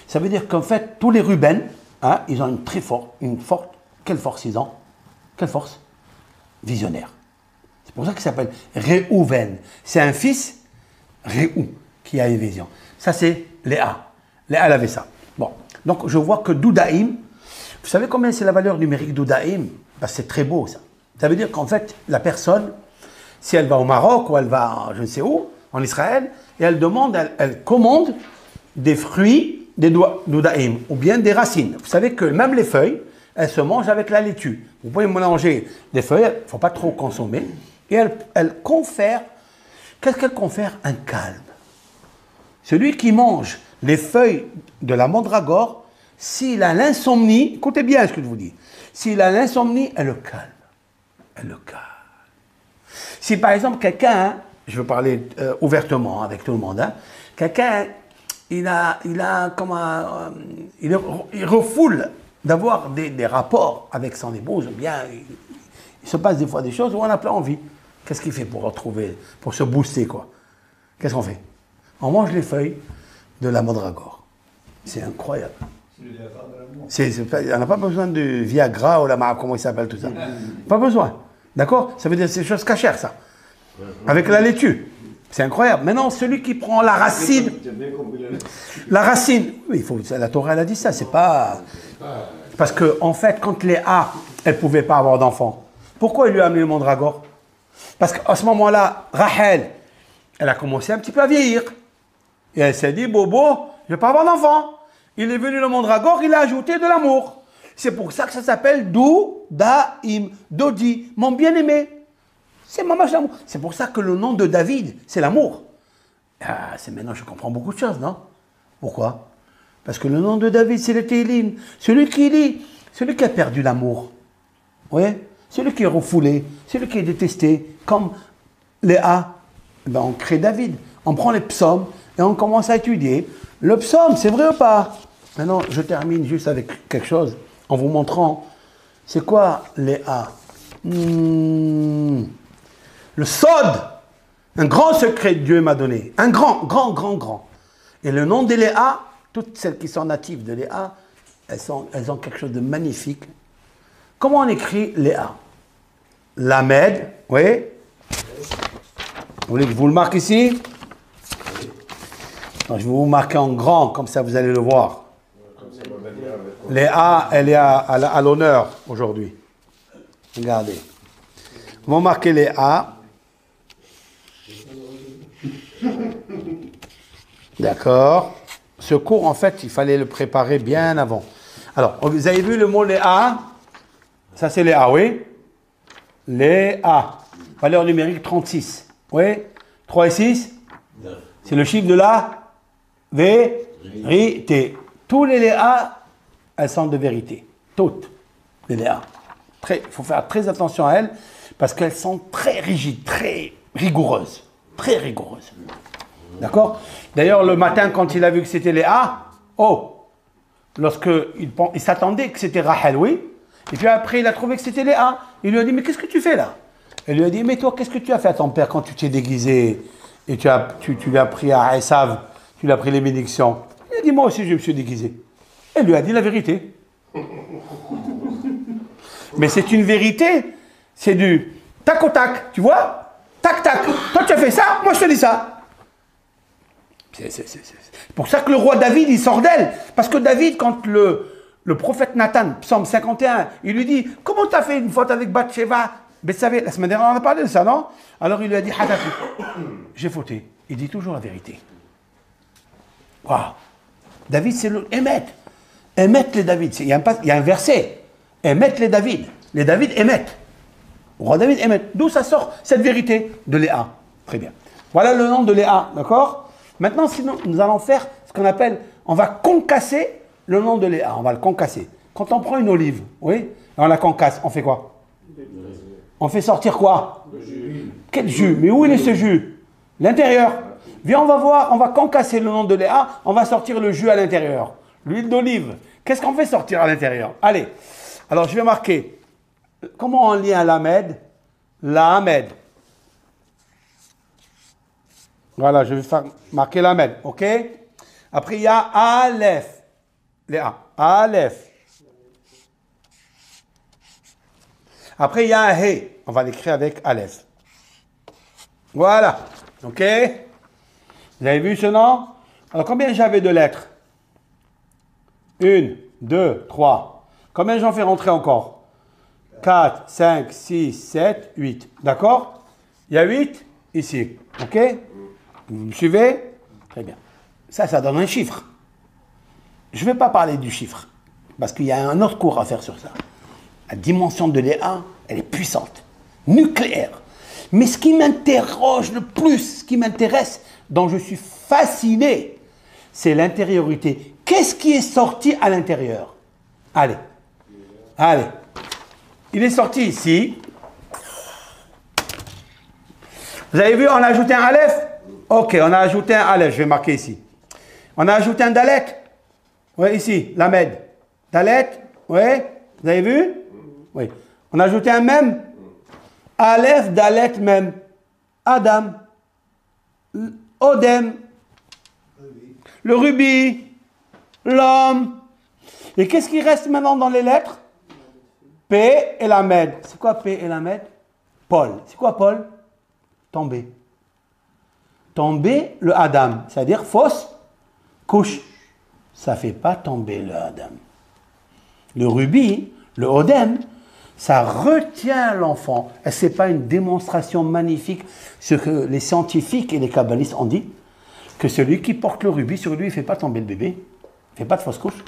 Ça veut dire qu'en fait, tous les Ruben, hein, ils ont quelle force ils ont? Quelle force? Visionnaire. C'est pour ça qu'il s'appelle Réhouven. C'est un fils, Réhou, qui a une vision. Ça, c'est Léa. Léa, elle avait ça. Bon, donc je vois que Doudaïm, vous savez combien c'est la valeur numérique d'Oudaïm? Ben, c'est très beau, ça. Ça veut dire qu'en fait, la personne, si elle va au Maroc ou elle va, je ne sais où, en Israël, et elle demande, elle commande des fruits des d'Oudaïm, ou bien des racines. Vous savez que même les feuilles, elles se mangent avec la laitue. Vous pouvez mélanger des feuilles, il ne faut pas trop consommer, et elle confère, qu'est-ce qu'elle confère? Un calme. Celui qui mange les feuilles de la mandragore, s'il a l'insomnie, écoutez bien ce que je vous dis, s'il a l'insomnie, elle le calme. Elle le calme. Si par exemple quelqu'un, je veux parler ouvertement avec tout le monde, hein, quelqu'un, il refoule d'avoir des rapports avec son épouse, bien, il se passe des fois des choses où on n'a pas envie. Qu'est-ce qu'il fait pour retrouver, pour se booster, quoi? Qu'est-ce qu'on fait? On mange les feuilles de la mandragore. C'est incroyable. On n'a pas besoin de Viagra ou la comment il s'appelle tout ça. Pas besoin. D'accord? Ça veut dire que c'est des choses cachères, ça. Avec la laitue. C'est incroyable. Maintenant, celui qui prend la racine. La racine. Oui, la Torah, elle a dit ça. C'est pas. Parce que, en fait, quand Léa, elle ne pouvait pas avoir d'enfant, pourquoi il lui a amené le mandragore? Parce qu'à ce moment-là, Rachel, elle a commencé un petit peu à vieillir. Et elle s'est dit, Bobo, je ne vais pas avoir d'enfant. Il est venu le mandragore, il a ajouté de l'amour. C'est pour ça que ça s'appelle Doudaïm, Dodi, mon bien-aimé. C'est Mamash l'amour. C'est pour ça que le nom de David, c'est l'amour. Ah, maintenant, je comprends beaucoup de choses, non? Pourquoi? Parce que le nom de David, c'est le Télim. Celui qui lit, celui qui a perdu l'amour. Oui? Celui qui est refoulé, celui qui est détesté. Comme Léa, ben on crée David. On prend les psaumes et on commence à étudier. Le psaume, c'est vrai ou pas? Maintenant, je termine juste avec quelque chose en vous montrant c'est quoi Léa. Le Sod, un grand secret que Dieu m'a donné. Un grand. Et le nom de Léa, toutes celles qui sont natives de Léa, elles ont quelque chose de magnifique. Comment on écrit Léa? Lamed, oui. Vous voulez que je vous le marque ici? Non, je vais vous marquer en grand, comme ça vous allez le voir. Léa, elle est à l'honneur aujourd'hui. Regardez. Vous marquez Léa. D'accord. Ce cours, en fait, il fallait le préparer bien avant. Alors, vous avez vu le mot Léa? Ça, c'est Léa, oui? Léa. Valeur numérique 36. Oui? 3 et 6? C'est le chiffre de la vérité. Tous les Léa, elles sont de vérité. Toutes les Léa. Il faut faire très attention à elles parce qu'elles sont très rigides, très rigoureuses. Très rigoureuses. D'accord? D'ailleurs, le matin, quand il a vu que c'était Léa, il s'attendait que c'était Rachel, oui. Et puis après, il a trouvé que c'était Léa. Il lui a dit, mais qu'est-ce que tu fais là? Elle lui a dit, mais toi, qu'est-ce que tu as fait à ton père quand tu t'es déguisé et tu lui as pris à Esav, tu lui as pris les bénédictions? Il a dit, moi aussi, je me suis déguisé. Elle lui a dit la vérité. Mais c'est une vérité, c'est du tac au tac, tu vois? Tac, tac. Toi, tu as fait ça, moi, je te dis ça. C'est pour ça que le roi David, il sort d'elle. Parce que David, quand le prophète Nathan, psaume 51, il lui dit, comment tu as fait une faute avec Bathsheba? Bethsabée, la semaine dernière, on a parlé de ça, non? Alors il lui a dit, Hatafi, j'ai fauté. Il dit toujours la vérité. Waouh! David, c'est le émettre. Émettre les David. Il y a un verset. Émettre les David. Les David émettent. Le roi David émettre. D'où ça sort cette vérité? De Léa. Très bien. Voilà le nom de Léa, d'accord? Maintenant, sinon, nous allons faire ce qu'on appelle, on va concasser le nom de Léa. On va le concasser. Quand on prend une olive, oui, et on la concasse, on fait quoi? On fait sortir quoi? Le jus. Quel jus? Mais où il est ce jus? L'intérieur. Viens, on va voir, on va concasser le nom de Léa, on va sortir le jus à l'intérieur. L'huile d'olive. Qu'est-ce qu'on fait sortir à l'intérieur? Allez. Alors, je vais marquer. Comment on lit un lamed? Lamed. Voilà, je vais faire marquer lamed. OK? Après, il y a Aleph. Léa. Aleph. Après, il y a un He. On va l'écrire avec Aleph. Voilà. OK? Vous avez vu ce nom? Alors, combien j'avais de lettres? 1, 2, 3. Combien j'en fais rentrer encore? 4, 5, 6, 7, 8. D'accord? Il y a 8 ici. OK? Vous me suivez? Très bien. Ça donne un chiffre. Je ne vais pas parler du chiffre, parce qu'il y a un autre cours à faire sur ça. La dimension de Léa, elle est puissante, nucléaire. Mais ce qui m'interroge le plus, ce qui m'intéresse, dont je suis fasciné, c'est l'intériorité. Qu'est-ce qui est sorti à l'intérieur? Allez. Allez. Il est sorti ici. Vous avez vu, on a ajouté un Aleph? Ok, on a ajouté un Aleph, je vais marquer ici. On a ajouté un Dalet. Oui, ici, Lamed. Dalet, oui, vous avez vu? Oui. On a ajouté un Mem. Aleph, Dalet, Mem. Adam. Odem. Le rubis. L'homme. Et qu'est-ce qui reste maintenant dans les lettres? P et Lamed. C'est quoi P et Lamed? Paul. C'est quoi Paul? Tomber. Tomber le Adam. C'est-à-dire fausse couche. Ça ne fait pas tomber le Adam. Le rubis, le Odem, ça retient l'enfant. Et ce n'est pas une démonstration magnifique, ce que les scientifiques et les kabbalistes ont dit, que celui qui porte le rubis, sur lui, il ne fait pas tomber le bébé, il ne fait pas de fausse couche.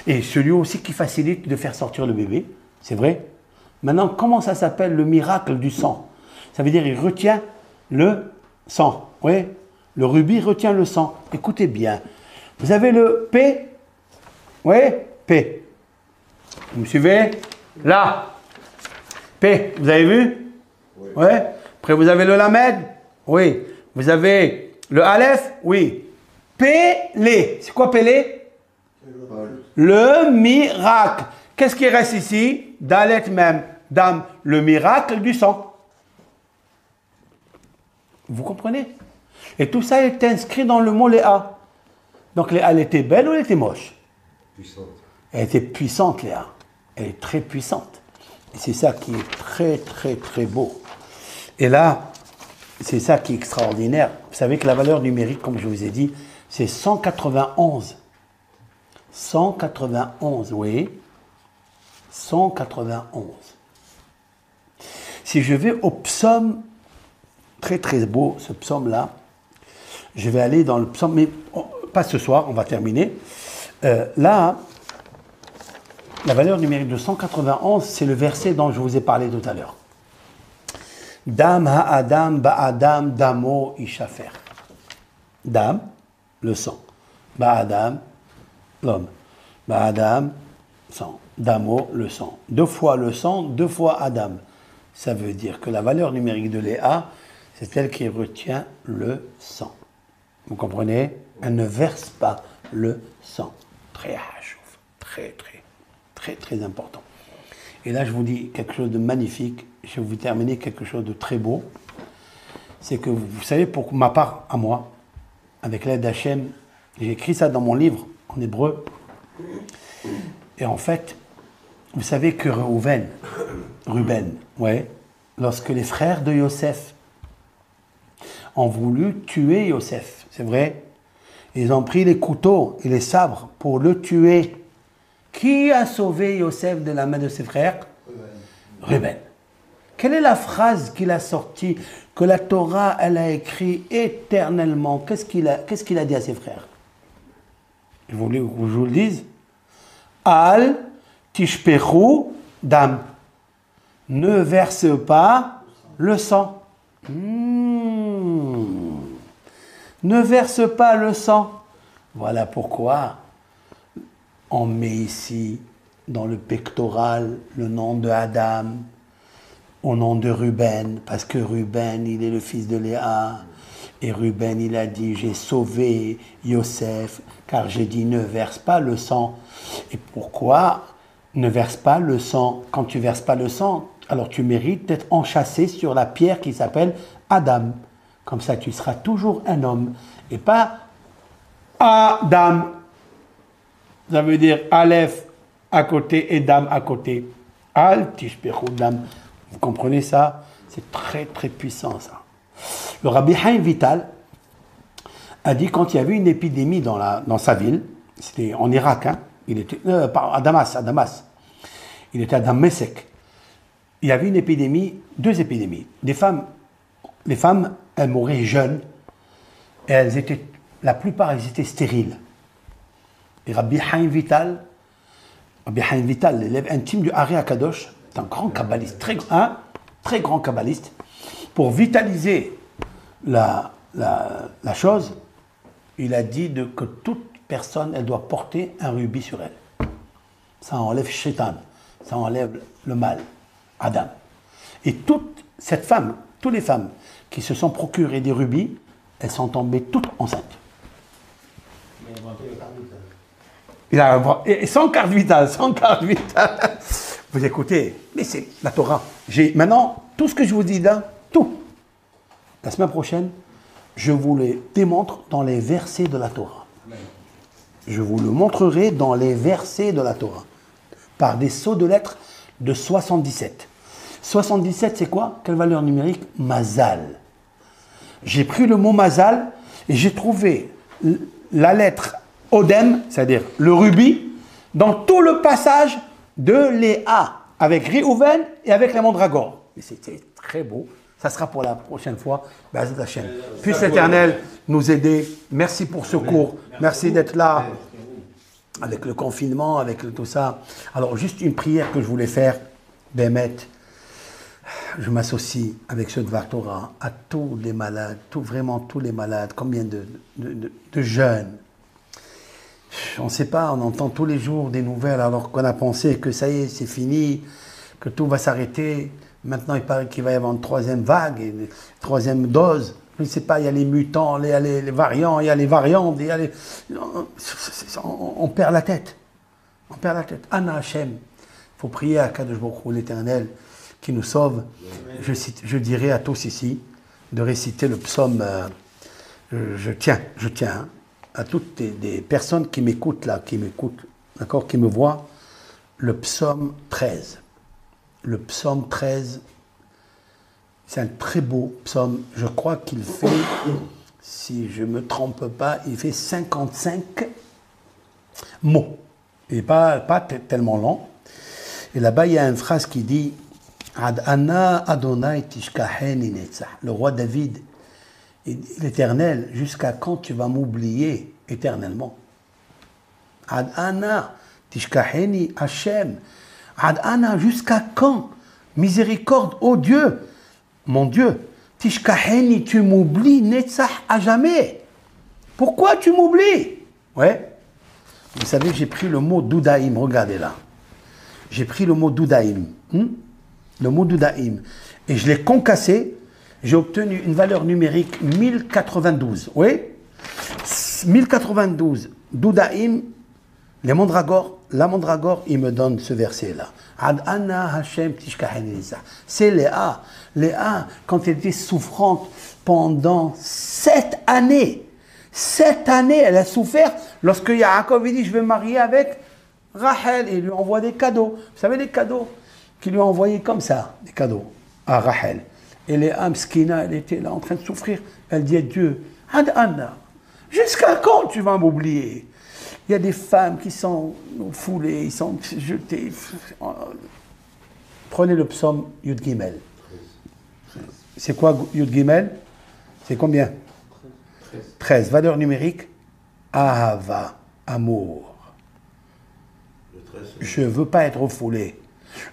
Et celui aussi qui facilite de faire sortir le bébé, c'est vrai. Maintenant, comment ça s'appelle le miracle du sang? Ça veut dire qu'il retient le sang. Oui, le rubis retient le sang. Écoutez bien. Vous avez le P. Oui, P. Vous me suivez? Là. P. Vous avez vu? Oui. Ouais. Après, vous avez le Lamed. Oui. Vous avez le Aleph. Oui. Pélé. C'est quoi Pélé? Le miracle. Qu'est-ce qui reste ici? Dalet même. Dame. Le miracle du sang. Vous comprenez? Et tout ça est inscrit dans le mot Léa. Donc Léa, elle était belle ou elle était moche? Puissante. Elle était puissante, Léa. Elle est très puissante. Et c'est ça qui est très, très, très beau. Et là, c'est ça qui est extraordinaire. Vous savez que la valeur numérique, comme je vous ai dit, c'est 191. 191, oui. 191. Si je vais au psaume, très, très beau, ce psaume-là, je vais aller dans le psaume, mais pas ce soir, on va terminer. Là, la valeur numérique de 191, c'est le verset dont je vous ai parlé tout à l'heure. Dam ha-adam ba-adam damo ishafer. Dam, le sang. Ba-adam, l'homme. Ba-adam, sang. Damo, le sang. 2 fois le sang, 2 fois Adam. Ça veut dire que la valeur numérique de Léa, c'est elle qui retient le sang. Vous comprenez? Elle ne verse pas le sang. Très hachouf, très, très, très, très important. Et là, je vous dis quelque chose de magnifique. Je vais vous terminer quelque chose de très beau. C'est que vous savez, pour ma part, à moi, avec l'aide d'Hachem, j'ai écrit ça dans mon livre, en hébreu. Et en fait, vous savez que Ruben, ouais, lorsque les frères de Yosef ont voulu tuer Yosef, c'est vrai, ils ont pris les couteaux et les sabres pour le tuer. Qui a sauvé Yosef de la main de ses frères? Ruben. Quelle est la phrase qu'il a sortie, que la Torah, elle a écrit éternellement? Qu'est-ce qu'il a dit à ses frères? Vous voulez que je vous le dise? Al tishpechu dam. Ne verse pas le sang. Ne verse pas le sang. Voilà pourquoi on met ici, dans le pectoral, le nom de Adam, au nom de Ruben, parce que Ruben, il est le fils de Léa. Et Ruben, il a dit, j'ai sauvé Yosef, car j'ai dit, ne verse pas le sang. Et pourquoi ne verse pas le sang? Quand tu verses pas le sang, alors tu mérites d'être enchâssé sur la pierre qui s'appelle Adam. Comme ça, tu seras toujours un homme, et pas Adam. Ça veut dire Aleph à côté et Dam à côté. Al tishpechu dam. Vous comprenez ça? C'est très très puissant ça. Le Rabbi Chaim Vital a dit quand il y avait une épidémie dans sa ville, c'était en Irak, hein, il était à Damas. Il était à Damasek. Il y avait une épidémie, 2 épidémies. Les femmes, elles mouraient jeunes et la plupart elles étaient stériles. Et Rabbi Chaim Vital, l'élève intime du Hari Akadosh, c'est un grand kabbaliste, très grand kabbaliste, pour vitaliser la chose, il a dit que toute personne, elle doit porter un rubis sur elle. Ça enlève Shaitan, ça enlève le mal, Adam. Et toutes les femmes qui se sont procurées des rubis, elles sont tombées toutes enceintes. Sans carte vitale. Vous écoutez, mais c'est la Torah. Maintenant, tout ce que je vous dis là, tout. La semaine prochaine, je vous les démontre dans les versets de la Torah. Je vous le montrerai dans les versets de la Torah. Par des sauts de lettres de 77. 77, c'est quoi? Quelle valeur numérique? Mazal. J'ai pris le mot Mazal et j'ai trouvé la lettre Odem, c'est-à-dire le rubis, dans tout le passage de Léa, avec Réhouven et avec les mandragores. Et c'était très beau. Ça sera pour la prochaine fois. Puisse l'Éternel nous aider. Merci pour ce cours. Merci d'être là avec le confinement, avec tout ça. Alors, juste une prière que je voulais faire. Bémet, je m'associe avec ce Dvar Torah à tous les malades, vraiment tous les malades. Combien de jeunes. On ne sait pas, on entend tous les jours des nouvelles alors qu'on a pensé que ça y est, c'est fini, que tout va s'arrêter. Maintenant, il paraît qu'il va y avoir une 3e vague, une 3e dose. Je ne sais pas, il y a les mutants, il y a les variants, il y a les variantes, on perd la tête. On perd la tête. Anna Hachem. Il faut prier à Kadosh Baruch Hu, l'Éternel, qui nous sauve. Je dirais à tous ici de réciter le psaume. Je tiens. Hein, à toutes des personnes qui m'écoutent là, d'accord, qui me voient, le psaume 13. Le psaume 13, c'est un très beau psaume. Je crois qu'il fait, si je ne me trompe pas, il fait 55 mots. Il n'est pas tellement long. Et là-bas, il y a une phrase qui dit « Ad Anna Adonai tishkaheni netzach » Le roi David, l'Éternel, jusqu'à quand tu vas m'oublier éternellement? Ad Anna tishkaheni Hashem. Ad Anna, jusqu'à quand? Miséricorde, ô Dieu, mon Dieu. Tishkaheni, tu m'oublies, netzach, à jamais. Pourquoi tu m'oublies? Ouais. Vous savez, j'ai pris le mot doudaïm, regardez là. J'ai pris le mot doudaïm. Le mot doudaïm. Et je l'ai concassé. J'ai obtenu une valeur numérique 1092. Oui? 1092. Doudaïm, les mandragores, la mandragore, il me donne ce verset-là. Ad anna Hashem tishkaheni lisa. C'est Léa. Léa, quand elle était souffrante pendant 7 années. 7 années, elle a souffert lorsque Yaakov dit, je vais me marier avec Rachel. Et il lui envoie des cadeaux. Vous savez, les cadeaux qu'il lui a envoyés comme ça, des cadeaux à Rachel. Et Léa, Mskina, elle était là en train de souffrir. Elle dit à Dieu, Ad anna, jusqu'à quand tu vas m'oublier? Il y a des femmes qui sont foulées, ils sont jetées. Prenez le psaume Yud Gimel. C'est quoi Yud Gimel? C'est combien? 13. Valeur numérique, Ahava, amour. Je ne veux pas être refoulé.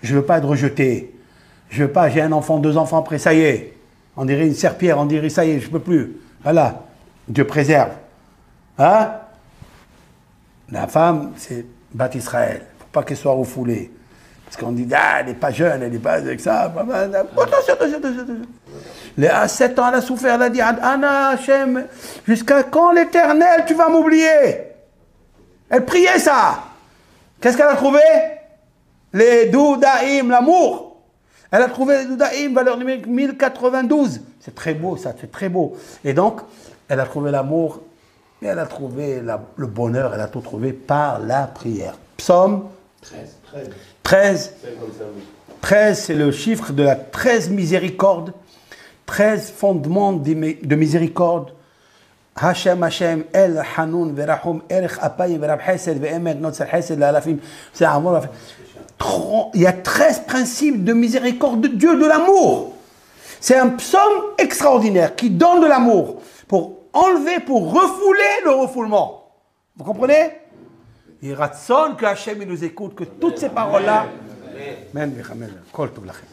Je ne veux pas être rejeté. Je veux pas, j'ai un enfant, 2 enfants, après ça y est. On dirait une serpillère, on dirait ça y est, je ne peux plus. Voilà, Dieu préserve. Hein? La femme, c'est Bat Israël. Il ne faut pas qu'elle soit refoulée. Parce qu'on dit, elle n'est pas jeune, elle n'est pas avec ça. Attention. À 7 ans, elle a souffert, elle a dit, Anna, Hachem, jusqu'à quand l'Éternel, tu vas m'oublier? Elle priait ça. Qu'est-ce qu'elle a trouvé? Les Doudaïm, l'amour. Elle a trouvé les Doudaïm, valeur numérique 1092. C'est très beau ça, c'est très beau. Et donc, elle a trouvé l'amour, et elle a trouvé le bonheur, elle a tout trouvé par la prière. Psaume 13. 13, c'est le chiffre de la 13 miséricorde. 13 fondements de miséricorde. Hashem, Hashem, El, Hanoun, Verahum, Erech, Apayim, Verab, Hesed, Ve'emet, Notzer, Hesed, L'Alafim. C'est amour. Il y a 13 principes de miséricorde de Dieu, de l'amour. C'est un psaume extraordinaire qui donne de l'amour pour enlever, pour refouler le refoulement. Vous comprenez? Il ratson que Hachem nous écoute, que toutes ces paroles-là. Amen. Amen. Kol tov lachem.